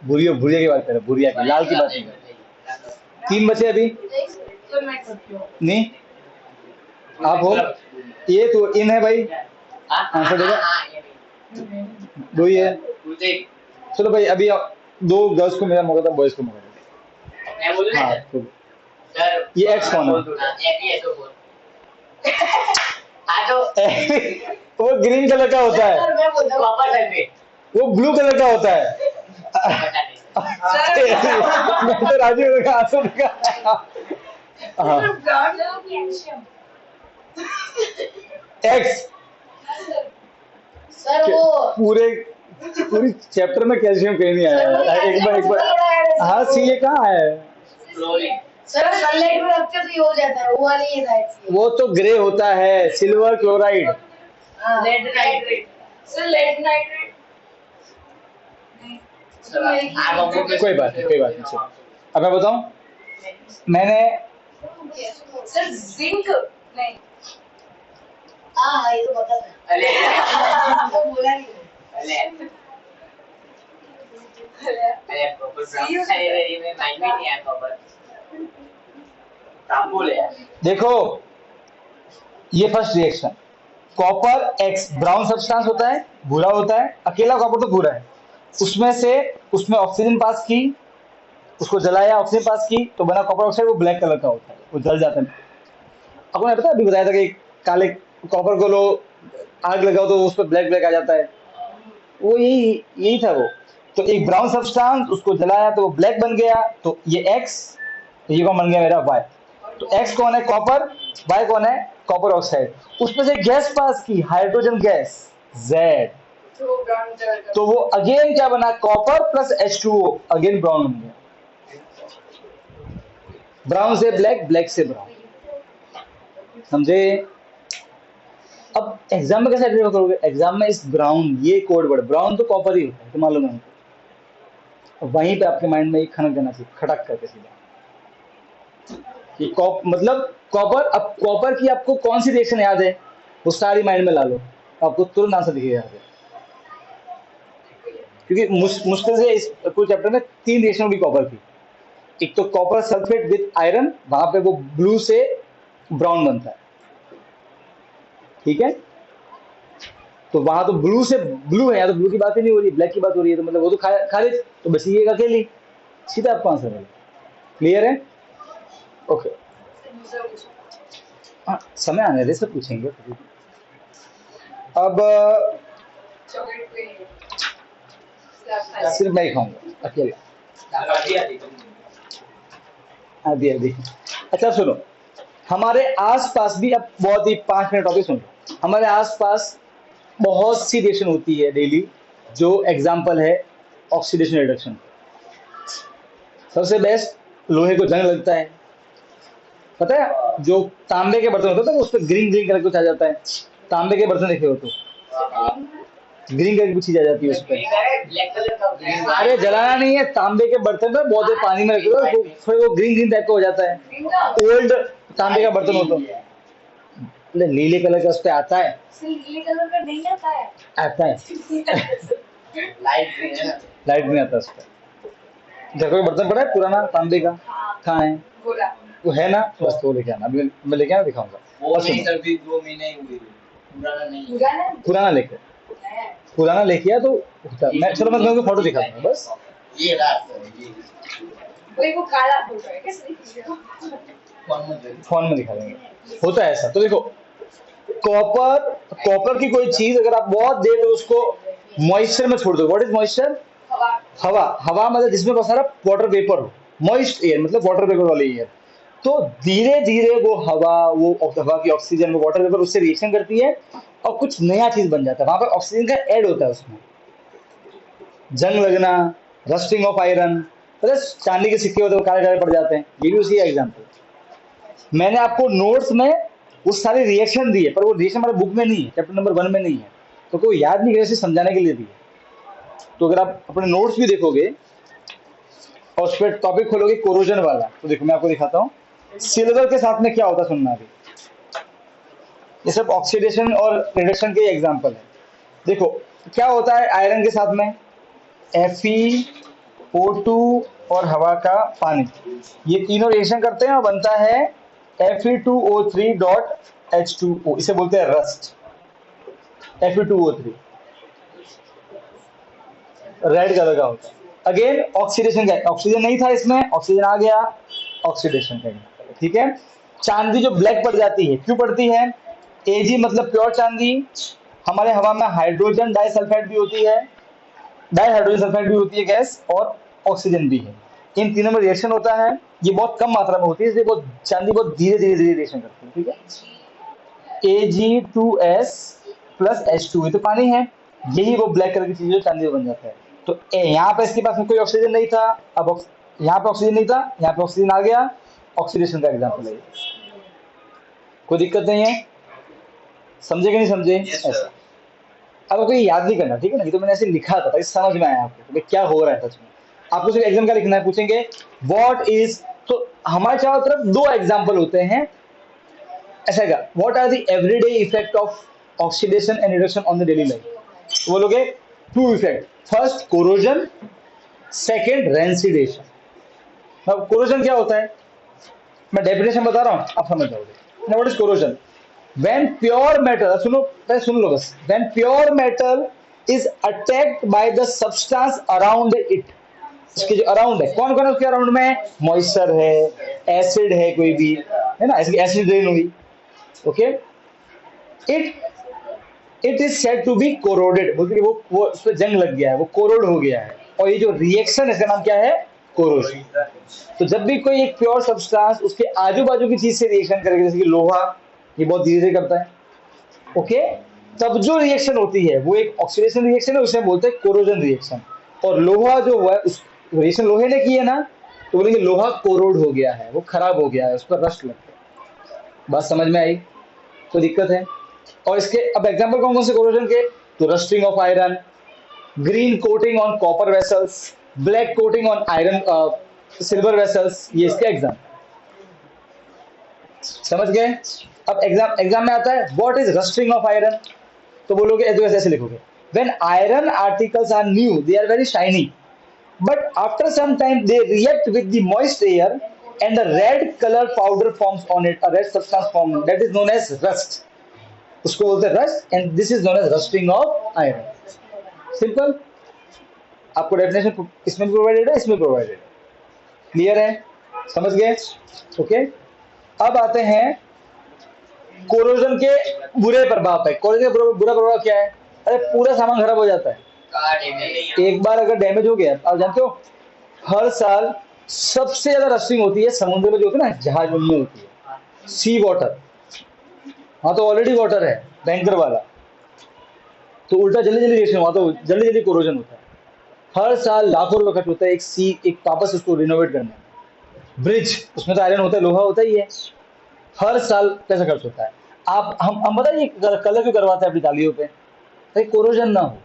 भूरियो भूरिया की बात कर रहा हूं, भूरिया की, लाल की बात नहीं कर रहा। 3 बचे अभी सर मैं करती हूँ। नहीं, आप हो ये तो इन है भाई, आंसर देगा 2 ही है। चलो भाई अभी 2 गर्ल्स को मेरा मौका था, बॉयज को मौका था। मैं बोलूं हाँ ना तो सर, ये एक्स कौन है? एक ही है तो बोल। हाँ तो वो ग्रीन कलर का होता है, सर मैं बोलता हूँ कॉपर सल्फेट। वो ब्लू कलर का होता है। पता नहीं मैं तो राजू का आंसर देगा। हाँ sir brown calcium. X sir वो पूरी चैप्टर में कैल्शियम कहीं नहीं आया है। एक बार हाँ सी ये कहाँ है? फ्लोरीन। सर सनलाइट में रखते तो ये हो जाता है, वो वाली है शायद। वो तो ग्रे होता है, silver chloride. Lead nitrate. Sir lead nitrate. कोई बात नहीं चलो। अब मैं बताऊं, मैंने सर जिंक नहीं। हाँ ये तो पता था। अरे तो बोला नहीं। अरे प्रॉपर ब्राउन अरे में माइंड में नहीं आया प्रॉपर। आप बोले यार। देखो ये first reaction, copper x brown substance होता है, भूरा होता है, अकेला कॉपर तो भूरा है। उसमें ऑक्सीजन पास की, उसको जलाया, ऑक्सीजन पास की, तो बना कॉपर ऑक्साइड। वो ब्लैक कलर का होता है, वो जल जाता है। आपको पता है, अभी बताया था कि काले कॉपर को लो आग लगाओ तो उस पर ब्लैक ब्लैक आ जाता है। वो यही था वो। तो एक ब्राउन सब्सटेंस, उसको जलाया तो वो ब्लैक बन गया, तो ये एक्स, तो ये कौन बन गया मेरा? वाई। तो एक्स कौन है? कॉपर। वाई कौन है? Copper oxide. उसमें से गैस पास की, हाइड्रोजन गैस, Z, तो ब्राउन कलर का तो वो अगेन क्या बना, copper plus H2O, again brown बन गया। ब्राउन से ब्लैक, ब्लैक से ब्राउन, समझे? अब एग्जाम में कैसे आइडेंटिफाई करोगे? एग्जाम में इस ब्राउन, ये कोड वर्ड ब्राउन तो कॉपर ही होता है, तो मालूम है हमको। अब वहीं पे आपके माइंड में एक खनक देना चाहिए, खटक करके सीधा, कि मतलब कॉपर। अब कॉपर की आपको कौन सी रिएक्शन याद है, वो सारी माइंड में ला लो, आपको तुरंत आंसर दिखेगा याद है। क्योंकि मुश्किल से इस कुछ चैप्टर में 3 रिएक्शन होगी कॉपर की। एक तो कॉपर सल्फेट विद आयरन, वहां पे वो ब्लू से ब्राउन बनता है, ठीक है? तो वहां तो ब्लू से ब्लू है, या तो ब्लू की बात ही नहीं हो रही, ब्लैक की बात हो रही है, तो मतलब वो तो खारिज, तो बस ये अकेली, सीधा आपका आंसर है। क्लियर है? ओके, हाँ समय आने दे, सब पूछेंगे। अब चॉकलेट पे सिर्फ मैं ही खाऊंगा अकेला, आदि आदि। अच्छा सुनो, हमारे आसपास भी, अब बहुत ही 5 मिनट टॉपिक सुन लो, हमारे आसपास बहुत सी रिएक्शन होती है डेली, जो एग्जाम्पल है ऑक्सीडेशन रिडक्शन। सबसे बेस्ट लोहे को जंग लगता है, पता है? जो तांबे के बर्तन होते हैं तो उस पर ग्रीन ग्रीन कलर कुछ आ जाता है, तांबे के बर्तन देखे हो तो ग्रीन कलर की कुछ चीज आ जाती है उस पर। ब्लैक कलर का होता है। अरे जलाना नहीं है, तांबे के बर्तन में बहुत देर पानी में रख दो, फिर वो ग्रीन ग्रीन टाइप का हो जाता है। ओल्ड तांबे का बर्तन हो तो नीले कलर का उस पर आता है, नीले कलर का नहीं आता है। आता है, लाइट ग्रीन है ना। लाइट नहीं आता उस पर। घर का बर्तन पड़ा है पुराना तांबे का, कहाँ है गोला वो? है ना, बस तो लेके आना, मैं लेके आना, दिखाऊंगा। वो और नहीं सुनो, सर, भी 2 महीने ही हुए, पुराना नहीं। पुराना पुराना लेके, है। पुराना लेके आ तो होता है। मैं चलो मैं तुम्हें फोटो दिखाता हूँ बस। ये रात है, ये वही वो काला फोटो है, कैसे दिखेगा? कौन में दिखा देंगे, होता है ऐसा। तो देखो, कॉपर, कॉपर की कोई चीज अगर आप बहुत देर तक उसको मॉइस्चर में छोड़ दो, व्हाट इज मॉइस्चर? हवा हवा, हवा मतलब जिसमें बहुत सारा वाटर वेपर हो, मॉइस्ट एयर मतलब वाटर वेपर वाली एयर। तो धीरे धीरे वो हवा की ऑक्सीजन में वाटर वेपर उससे रिएक्शन करती है और कुछ नया चीज बन जाता है, वहां पर ऑक्सीजन का ऐड होता है उसमें। जंग लगना, रस्टिंग ऑफ आयरन, प्लस चांदी के सिक्के होते हैं वो काले काले पड़ जाते हैं, ये भी उसी एग्जाम्पल। मैंने आपको नोट्स में वो सारे रिएक्शन दिए, पर वो रिएक्शन हमारे बुक में नहीं है, चैप्टर नंबर 1 में नहीं है, तो कोई याद नहीं करे, समझाने के लिए दिए। तो अगर आप अपने नोट्स भी देखोगे और उस पर टॉपिक खोलोगे कोरोजन वाला, तो देखो मैं आपको दिखाता हूँ सिल्वर के साथ में क्या होता है, सुनना अभी। ये सब ऑक्सीडेशन और रिडक्शन के एग्जांपल है। देखो क्या होता है आयरन के साथ में, FeO2 और हवा का पानी, ये तीनों रिएक्शन करते हैं और बनता है Fe2O3.H2O, इसे बोलते हैं रस्ट। Fe2O3 रेड कलर का होता है। अगेन ऑक्सीडेशन का, ऑक्सीजन नहीं था इसमें, ऑक्सीजन आ गया, ऑक्सीडेशन का, ठीक है। चांदी जो ब्लैक पड़ जाती है, क्यों पड़ती है? Ag मतलब प्योर चांदी। हमारे हवा में हाइड्रोजन डाइसल्फाइड भी होती है, डाइहाइड्रोजन सल्फाइड भी होती है गैस, और ऑक्सीजन भी है। इन तीनों में रिएक्शन होता है, ये बहुत कम मात्रा में होती है, इसलिए बहुत चांदी बहुत धीरे धीरे धीरे रिएक्शन करती है, ठीक है। Ag2S प्लस H2, ये तो पानी है, यही वो ब्लैक कलर की चीज जो चांदी में बन जाता है। तो यहाँ पे इसके पास में कोई ऑक्सीजन नहीं था, अब यहाँ पे ऑक्सीजन नहीं था, यहाँ पे ऑक्सीजन आ गया, ऑक्सीडेशन का एग्जाम्पल है। कोई दिक्कत नहीं है, समझे कि नहीं समझे? ऐसा अब आपको ये याद नहीं करना, ठीक है ना, ये तो मैंने ऐसे लिखा था ताकि समझ में आया आपको तो क्या हो रहा है सच में। आपको सिर्फ एग्जाम का लिखना है, पूछेंगे व्हाट इज, तो हमारे चारों तरफ 2 एग्जाम्पल होते हैं ऐसा है। What are the everyday effect of oxidation and reduction on the daily life? वो लोग 2 effect, first corrosion, second rancidation. अब कोरोजन क्या होता है, मैं डेफिनेशन बता रहा हूं, आप समझ जाओगे। What is corrosion? When pure metal, सुन लो बस, when pure metal is attacked by the substance around it, इसके जो अराउंड है, कौन कौन है उसके अराउंड में? मॉइस्चर है, एसिड है, कोई भी है ना, इसकी एसिड रेन हुई, okay. It is said to be corroded, बोलते वो उस पर जंग लग गया है, वो कोरोड हो गया है, और ये जो रिएक्शन इसका नाम क्या है? कोरोजन। तो जब भी कोई एक प्योर सब्सटेंस उसके आजू बाजू की चीज से रिएक्शन करेगा, जैसे कि लोहा, ये बहुत धीरे धीरे करता है, ओके, तब जो रिएक्शन होती है वो एक ऑक्सीडेशन रिएक्शन है, उसे बोलते हैं कोरोजन रिएक्शन। और लोहा जो हुआ है उस रिएक्शन लोहे ने की है ना, तो बोलेंगे लोहा कोरोड हो गया है, वो खराब हो गया है, उस पर रस्ट लगता है। बात समझ में आई? तो दिक्कत है। और इसके अब एग्जांपल कौन कौन से कोरोजन के? तो rusting of iron, green coating on copper vessels, black coating on iron silver vessels, ये इसके एग्जाम। समझ गए? अब एग्जाम में आता है what is rusting of iron, तो बोलोगे ऐसे लिखोगे, when iron articles are new they are very shiny, but after some time they react with the moist air and a red color powder forms on it, a red substance forms, that is known as rust, उसको बोलते हैं rust, and this is known as rusting of iron. Simple. आपको definition इसमें भी provided है, इसमें provided है, clear है? समझ गए? ओके। अब आते हैं कोरोजन के बुरे प्रभाव पे। कोरोजन का बुरा प्रभाव क्या है? अरे पूरा सामान खराब हो जाता है एक बार अगर डैमेज हो गया। आप जानते हो हर साल सबसे ज्यादा रस्टिंग होती है समुद्र में, जो होती है ना जहाज में होती है, सी वाटर। हाँ तो ऑलरेडी वाटर है टैंकर वाला, तो उल्टा जल्दी जल्दी रिएक्शन हुआ तो जल्दी जल्दी कोरोजन होता है। हर साल लाखों रुपए खर्च होता है एक वापस उसको रिनोवेट करने में। ब्रिज उसमें तो आयरन होता है, लोहा होता ही है, हर साल पैसा खर्च होता है। आप हम बताइए कलर क्यों करवाते हैं अपनी तालियों पे? ताकि कोरोजन ना हो।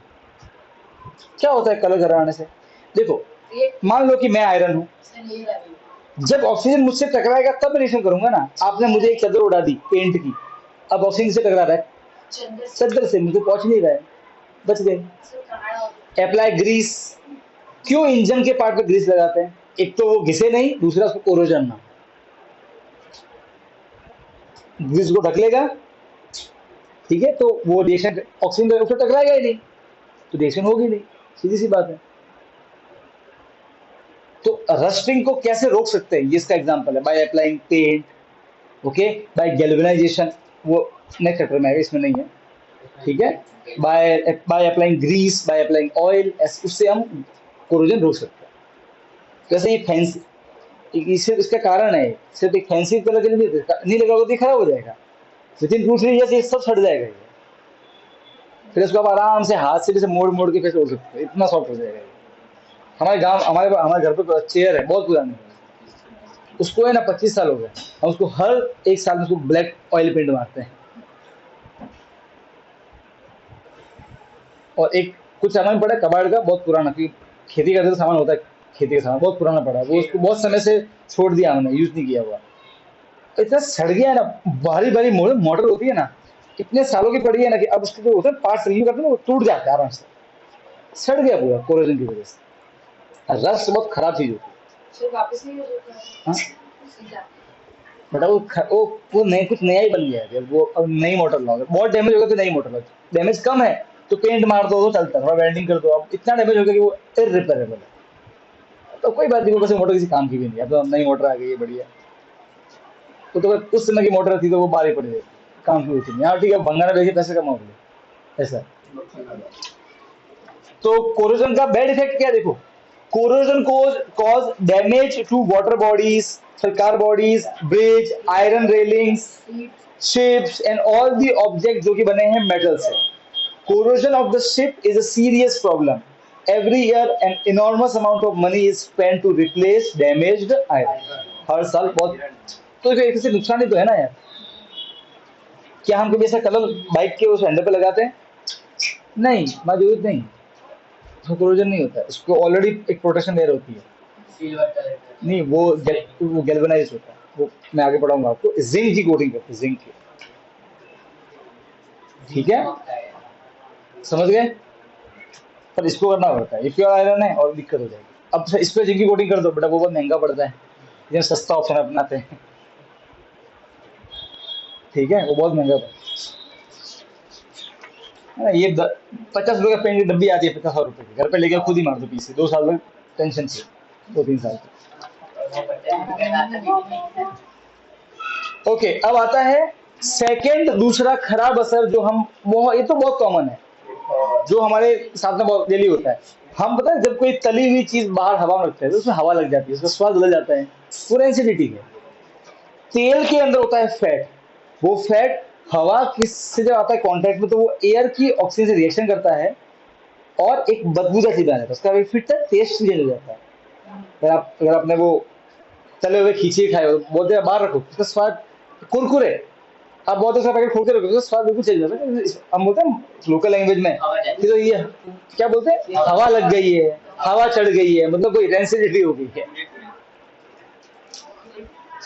क्या होता है कलर कराने से? देखो मान लो कि मैं आयरन हूं, जब ऑक्सीजन मुझसे टकराएगा तब रिएक्शन करूंगा ना। आपने मुझे एक चादर उड़ा दी पेंट की, अब ऑक्सीजन से टकरा रहा है चादर से, मुझे पहुंच नहीं रहा है, बच गए। अप्लाई ग्रीस, क्यों इंजन के पार्ट पे ग्रीस लगाते हैं? एक तो वो घिसे नहीं, दूसरा उसको कोरोजन ना। ग्रीस को ढक लेगा, ठीक है, तो वो रिएक्शन ऑक्सीजन उससे टकराएगा ही नहीं, तो रिएक्शन होगी नहीं, सीधी सी बात है। तो रस्टिंग को कैसे रोक सकते हैं, ये इसका एग्जांपल है। By applying paint, okay, by galvanization, वो नेक्स्ट चैप्टर में आएगा, इसमें नहीं है, ठीक है। By applying grease, by applying oil, उससे हम कोरोजन रोक सकते हैं। वैसे ये फैंसी, इससे इसका कारण है, सिर्फ एक फैंसी कलर के लिए नहीं लगाओगे तो खराब हो जाएगा, विद इन 2-3 ईयर्स ये सब सड़ जाएगा ये। फिर इसको आप आराम से हाथ से भी मोड़ मोड़ के फिर उड़ सकते हैं, इतना सॉफ्ट हो जाएगा ये। हमारे घर पे चेयर है बहुत पुरानी, उसको है ना 25 साल हो गए, हम उसको हर एक साल में उसको ब्लैक ऑयल पेंट मारते हैं। और एक कुछ सामान पड़ा है कबाड़ का बहुत पुराना, क्योंकि खेती का जो सामान होता है, खेती का सामान बहुत पुराना पड़ा है, वो उसको बहुत समय से छोड़ दिया हमने, यूज नहीं किया हुआ, इतना सड़ गया है ना। भारी भारी मोटर होती है ना, इतने सालों की पड़ी है ना कि अब उसके जो होते हैं पार्ट्स रिव्यू करते हैं वो टूट जाता है आराम से, सड़ गया पूरा कोरोजन की वजह से। रस्ट बहुत खराब चीज होती है। फिर वापस नहीं हो सकता। हाँ बेटा वो नई कुछ नया ही बन गया है, वो अब नई मोटर लाओगे, बहुत डैमेज होगा तो नई मोटर लाओ, डैमेज कम है तो पेंट मार दो तो चलता है, थोड़ा वेल्डिंग कर दो। अब इतना डैमेज हो गया कि वो इररिपेयरेबल है, तो कोई बात नहीं, वो बस मोटर किसी काम की भी नहीं। अब तो नई मोटर आ गई है बढ़िया, तो उस समय की मोटर थी तो वो बारी पड़ी है, काम की होती नहीं। हाँ ठीक है, भंगाना बेचे पैसे कमाओगे ऐसा। तो कोरोजन का बैड इफेक्ट क्या है? देखो, corrosion cause damage to water bodies, car bodies, bridge, iron railings, ships and all the object जो कि बने हैं मेटल से। Corrosion of the ship is a serious problem. Every year an enormous amount of money is spent to replace damaged iron. हर साल बहुत, तो एक से नुकसान ही तो है ना यार। क्या हम कभी ऐसा कलर बाइक के उस हैंडल पे लगाते हैं? नहीं, जरूरत नहीं, उसको कोरोजन नहीं होता है, उसको ऑलरेडी एक प्रोटेक्शन लेयर होती है। नहीं, वो गैल्वेनाइज होता है, वो मैं आगे पढ़ाऊंगा आपको। जिंक की कोटिंग करते हैं, जिंक की, ठीक है, समझ गए? पर इसको करना पड़ता है, इफ आयरन है और दिक्कत हो जाएगी। अब इस पर जिंक की कोटिंग कर दो बेटा, वो बहुत महंगा पड़ता है, ये सस्ता ऑप्शन अपनाते हैं, ठीक है, वो बहुत महंगा है ना। ये 50 रुपए का पेंट की डब्बी आती है, 50 रुपए की, घर पे लेके खुद ही मार दो पीछे, 2 साल तक टेंशन से, 2-3 साल तक। ओके, अब आता है सेकंड, दूसरा खराब असर जो हम, वो ये तो बहुत कॉमन है, जो हमारे साथ में बहुत डेली होता है। हम पता है जब कोई तली हुई चीज बाहर हवा में रखते हैं तो उसमें हवा लग जाती है, उसका स्वाद बदल जाता है, पूरा एसिडिटी है। तेल के अंदर होता है फैट, वो फैट हवा किससे जब आता है कांटेक्ट में तो वो एयर की ऑक्सीजन से रिएक्शन करता है और एक बदबू जैसी बना जाता है, उसका फिर टेस्ट चेंज हो जाता है। अगर आपने वो तले हुए खींचे खाए हो, बहुत देर बाहर रखो, उसका स्वाद कुरकुरे, आप बहुत अच्छा पैकेट खोल के रखो, उसका स्वाद बिल्कुल चेंज हो जाता है। हम बोलते हैं लोकल लैंग्वेज में कि तो ये क्या बोलते हैं, हवा लग गई है, हवा चढ़ गई है, मतलब कोई रेंसिडिटी हो गई है।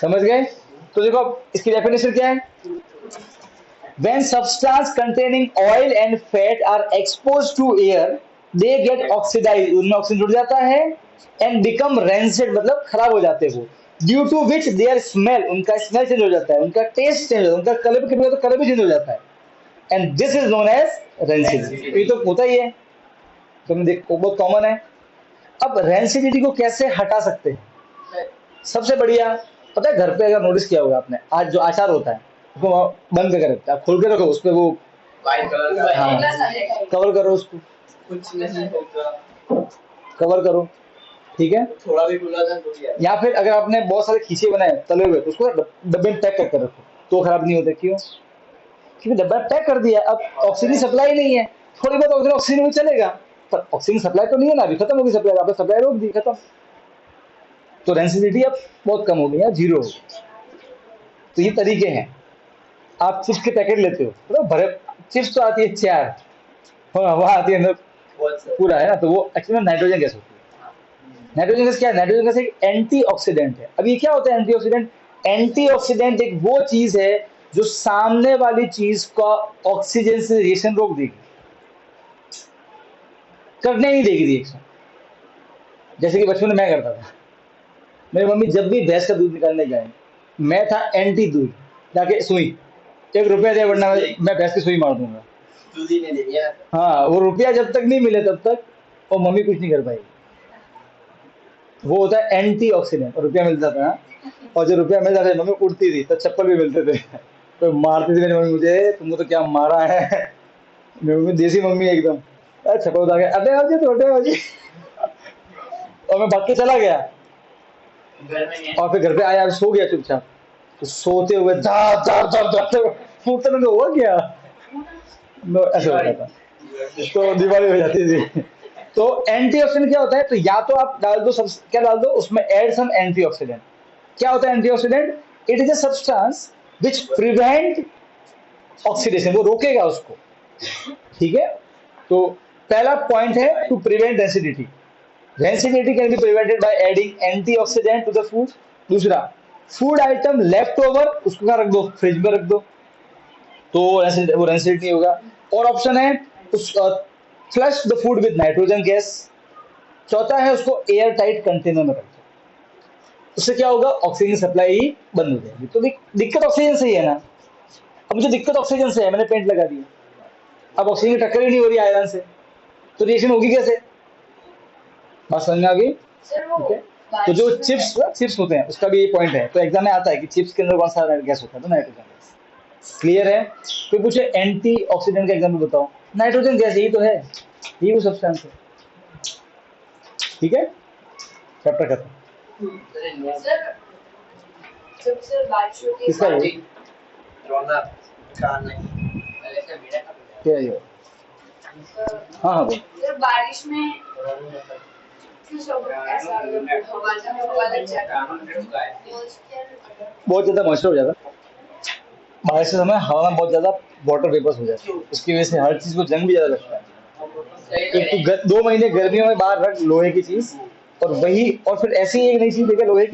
समझ गए? तो देखो अब इसकी डेफिनेशन क्या है? When substance containing oil and fat are exposed to air, they get oxidized, उनमें ऑक्सीजन जुड़ जाता है, and become rancid, मतलब खराब हो जाते हैं वो, due to which their smell, उनका स्मेल चेंज हो जाता है, उनका टेस्ट चेंज हो जाता है, उनका कलर भी तो कलर भी चेंज हो जाता है, and this is known as rancid। ये तो होता ही है, तुम देखो बहुत कॉमन है। अब रैंसिडिटी को कैसे हटा सकते हैं? सबसे बढ़िया पता है, घर पे अगर नोटिस किया होगा आपने, आज जो अचार होता है उसको बंद करके रखते हैं, आप खोल के रखो, उस पर वो व्हाइट कलर का हाँ, कवर करो उसको, कुछ नहीं होता, कवर करो, ठीक है। थोड़ा भी खुला था टूट गया। या फिर अगर आपने बहुत सारे खींचे बनाए तले हुए तो उसको डब्बे में पैक करके रखो, तो खराब नहीं होते। क्यों? क्योंकि डब्बा पैक कर दिया, अब ऑक्सीजन सप्लाई नहीं है, थोड़ी बहुत ऑक्सीजन में चलेगा, पर ऑक्सीजन सप्लाई तो नहीं है ना, अभी खत्म होगी सप्लाई, आपने सप्लाई रोक दी, खत्म। तो रेंसिडिटी अब बहुत कम हो गई है, जीरो हो गई। तो ये तरीके हैं। आप चिप्स के पैकेट लेते हो तो भरे चिप्स तो आती है 4, हाँ वहाँ आती है अंदर पूरा है ना, तो वो एक्चुअली में नाइट्रोजन गैस होती है। नाइट्रोजन गैस क्या है? नाइट्रोजन गैस एक एंटीऑक्सीडेंट है। अब ये क्या होता है एंटीऑक्सीडेंट? एंटीऑक्सीडेंट एक वो चीज है जो सामने वाली चीज का ऑक्सीजन से रिएक्शन रोक देगी, करने नहीं देगी रिएक्शन। जैसे कि बचपन में मैं करता था, मेरी मम्मी जब भी भैंस का दूध निकालने जाए, मैं था एंटी दूध, जाके सुई 1 रुपया दे वरना मैं भैंस की सुई मार दूंगा। दूध ही नहीं दे दिया। हाँ, वो रुपया जब तक नहीं मिले तब तक वो मम्मी कुछ नहीं कर पाएगी। वो होता है एंटी ऑक्सीडेंट, और रुपया मिलता था, और जो रुपया मिलता था मम्मी उड़ती थी, तो चप्पल भी मिलते थे, तो मारती थी मेरी मम्मी मुझे, तुमको तो क्या मारा है। मेरी मम्मी देसी मम्मी एकदम, चप्पल उठा के अबे आओ जी, तो अबे आओ जी, और मैं भाग के चला गया। घर में नहीं और फिर घर पे आया, सो गया चुपचाप, तो सोते हुए फूटते में हुआ क्या, ऐसा होता था, तो दिवाली हो जाती थी। तो एंटीऑक्सीडेंट क्या होता है? तो या तो आप डाल दो सब, क्या डाल दो उसमें, ऐड सम एंटीऑक्सीडेंट। क्या होता है antioxidant? It is a substance which prevent oxidation, वो रोकेगा उसको, ठीक है। तो पहला पॉइंट है to prevent rancidity. Rancidity can be prevented by adding antioxidant to the food। दूसरा, फूड आइटम लेफ्ट ओवर उसको क्या रख दो, फ्रिज में रख दो, तो वो रेंसिडिटी नहीं होगा। और ऑप्शन है flush the food with nitrogen gas. चौथा है उसको एयर टाइट कंटेनर में रख दो, उससे क्या होगा, ऑक्सीजन सप्लाई बंद हो जाएगी। तो दिक्कत ऑक्सीजन से ही है ना। अब मुझे दिक्कत ऑक्सीजन से है, मैंने पेंट लगा दिया, अब ऑक्सीजन की टक्कर ही नहीं हो रही आयरन से, तो रिएक्शन होगी कैसे? बात समझ में आ गई? सर वो ठीक है। तो जो चिप्स होते हैं उसका भी ये पॉइंट है, तो एग्जाम में आता है कि चिप्स के अंदर कौन सा गैस होता है, तो नाइट्रोजन गैस। क्लियर है? कोई पूछे एंटी ऑक्सीडेंट का एग्जाम्पल बताओ, नाइट्रोजन गैस यही तो है, यही वो सब्सटेंस है। ठीक है, चैप्टर खत्म। सर जब सर बारिश होती किसका है, ये? रौनक का नहीं, पहले से मेरा का क्या ये? हाँ हाँ बोल। सर बारिश में क्यों सब ऐसा हवा लग जाता है? बहुत ज्यादा मॉइस्चर हो जाता है बारिश के समय, हवा में बहुत ज्यादा वाटर वेपर्स हो जाते हैं, उसकी वजह से हर चीज को जंग भी ज्यादा लगता है। एक तो 2 महीने गर्मियों में बाहर रख लोहे की चीज, और वही, और फिर ऐसी एक नई चीज देखे लोहे की,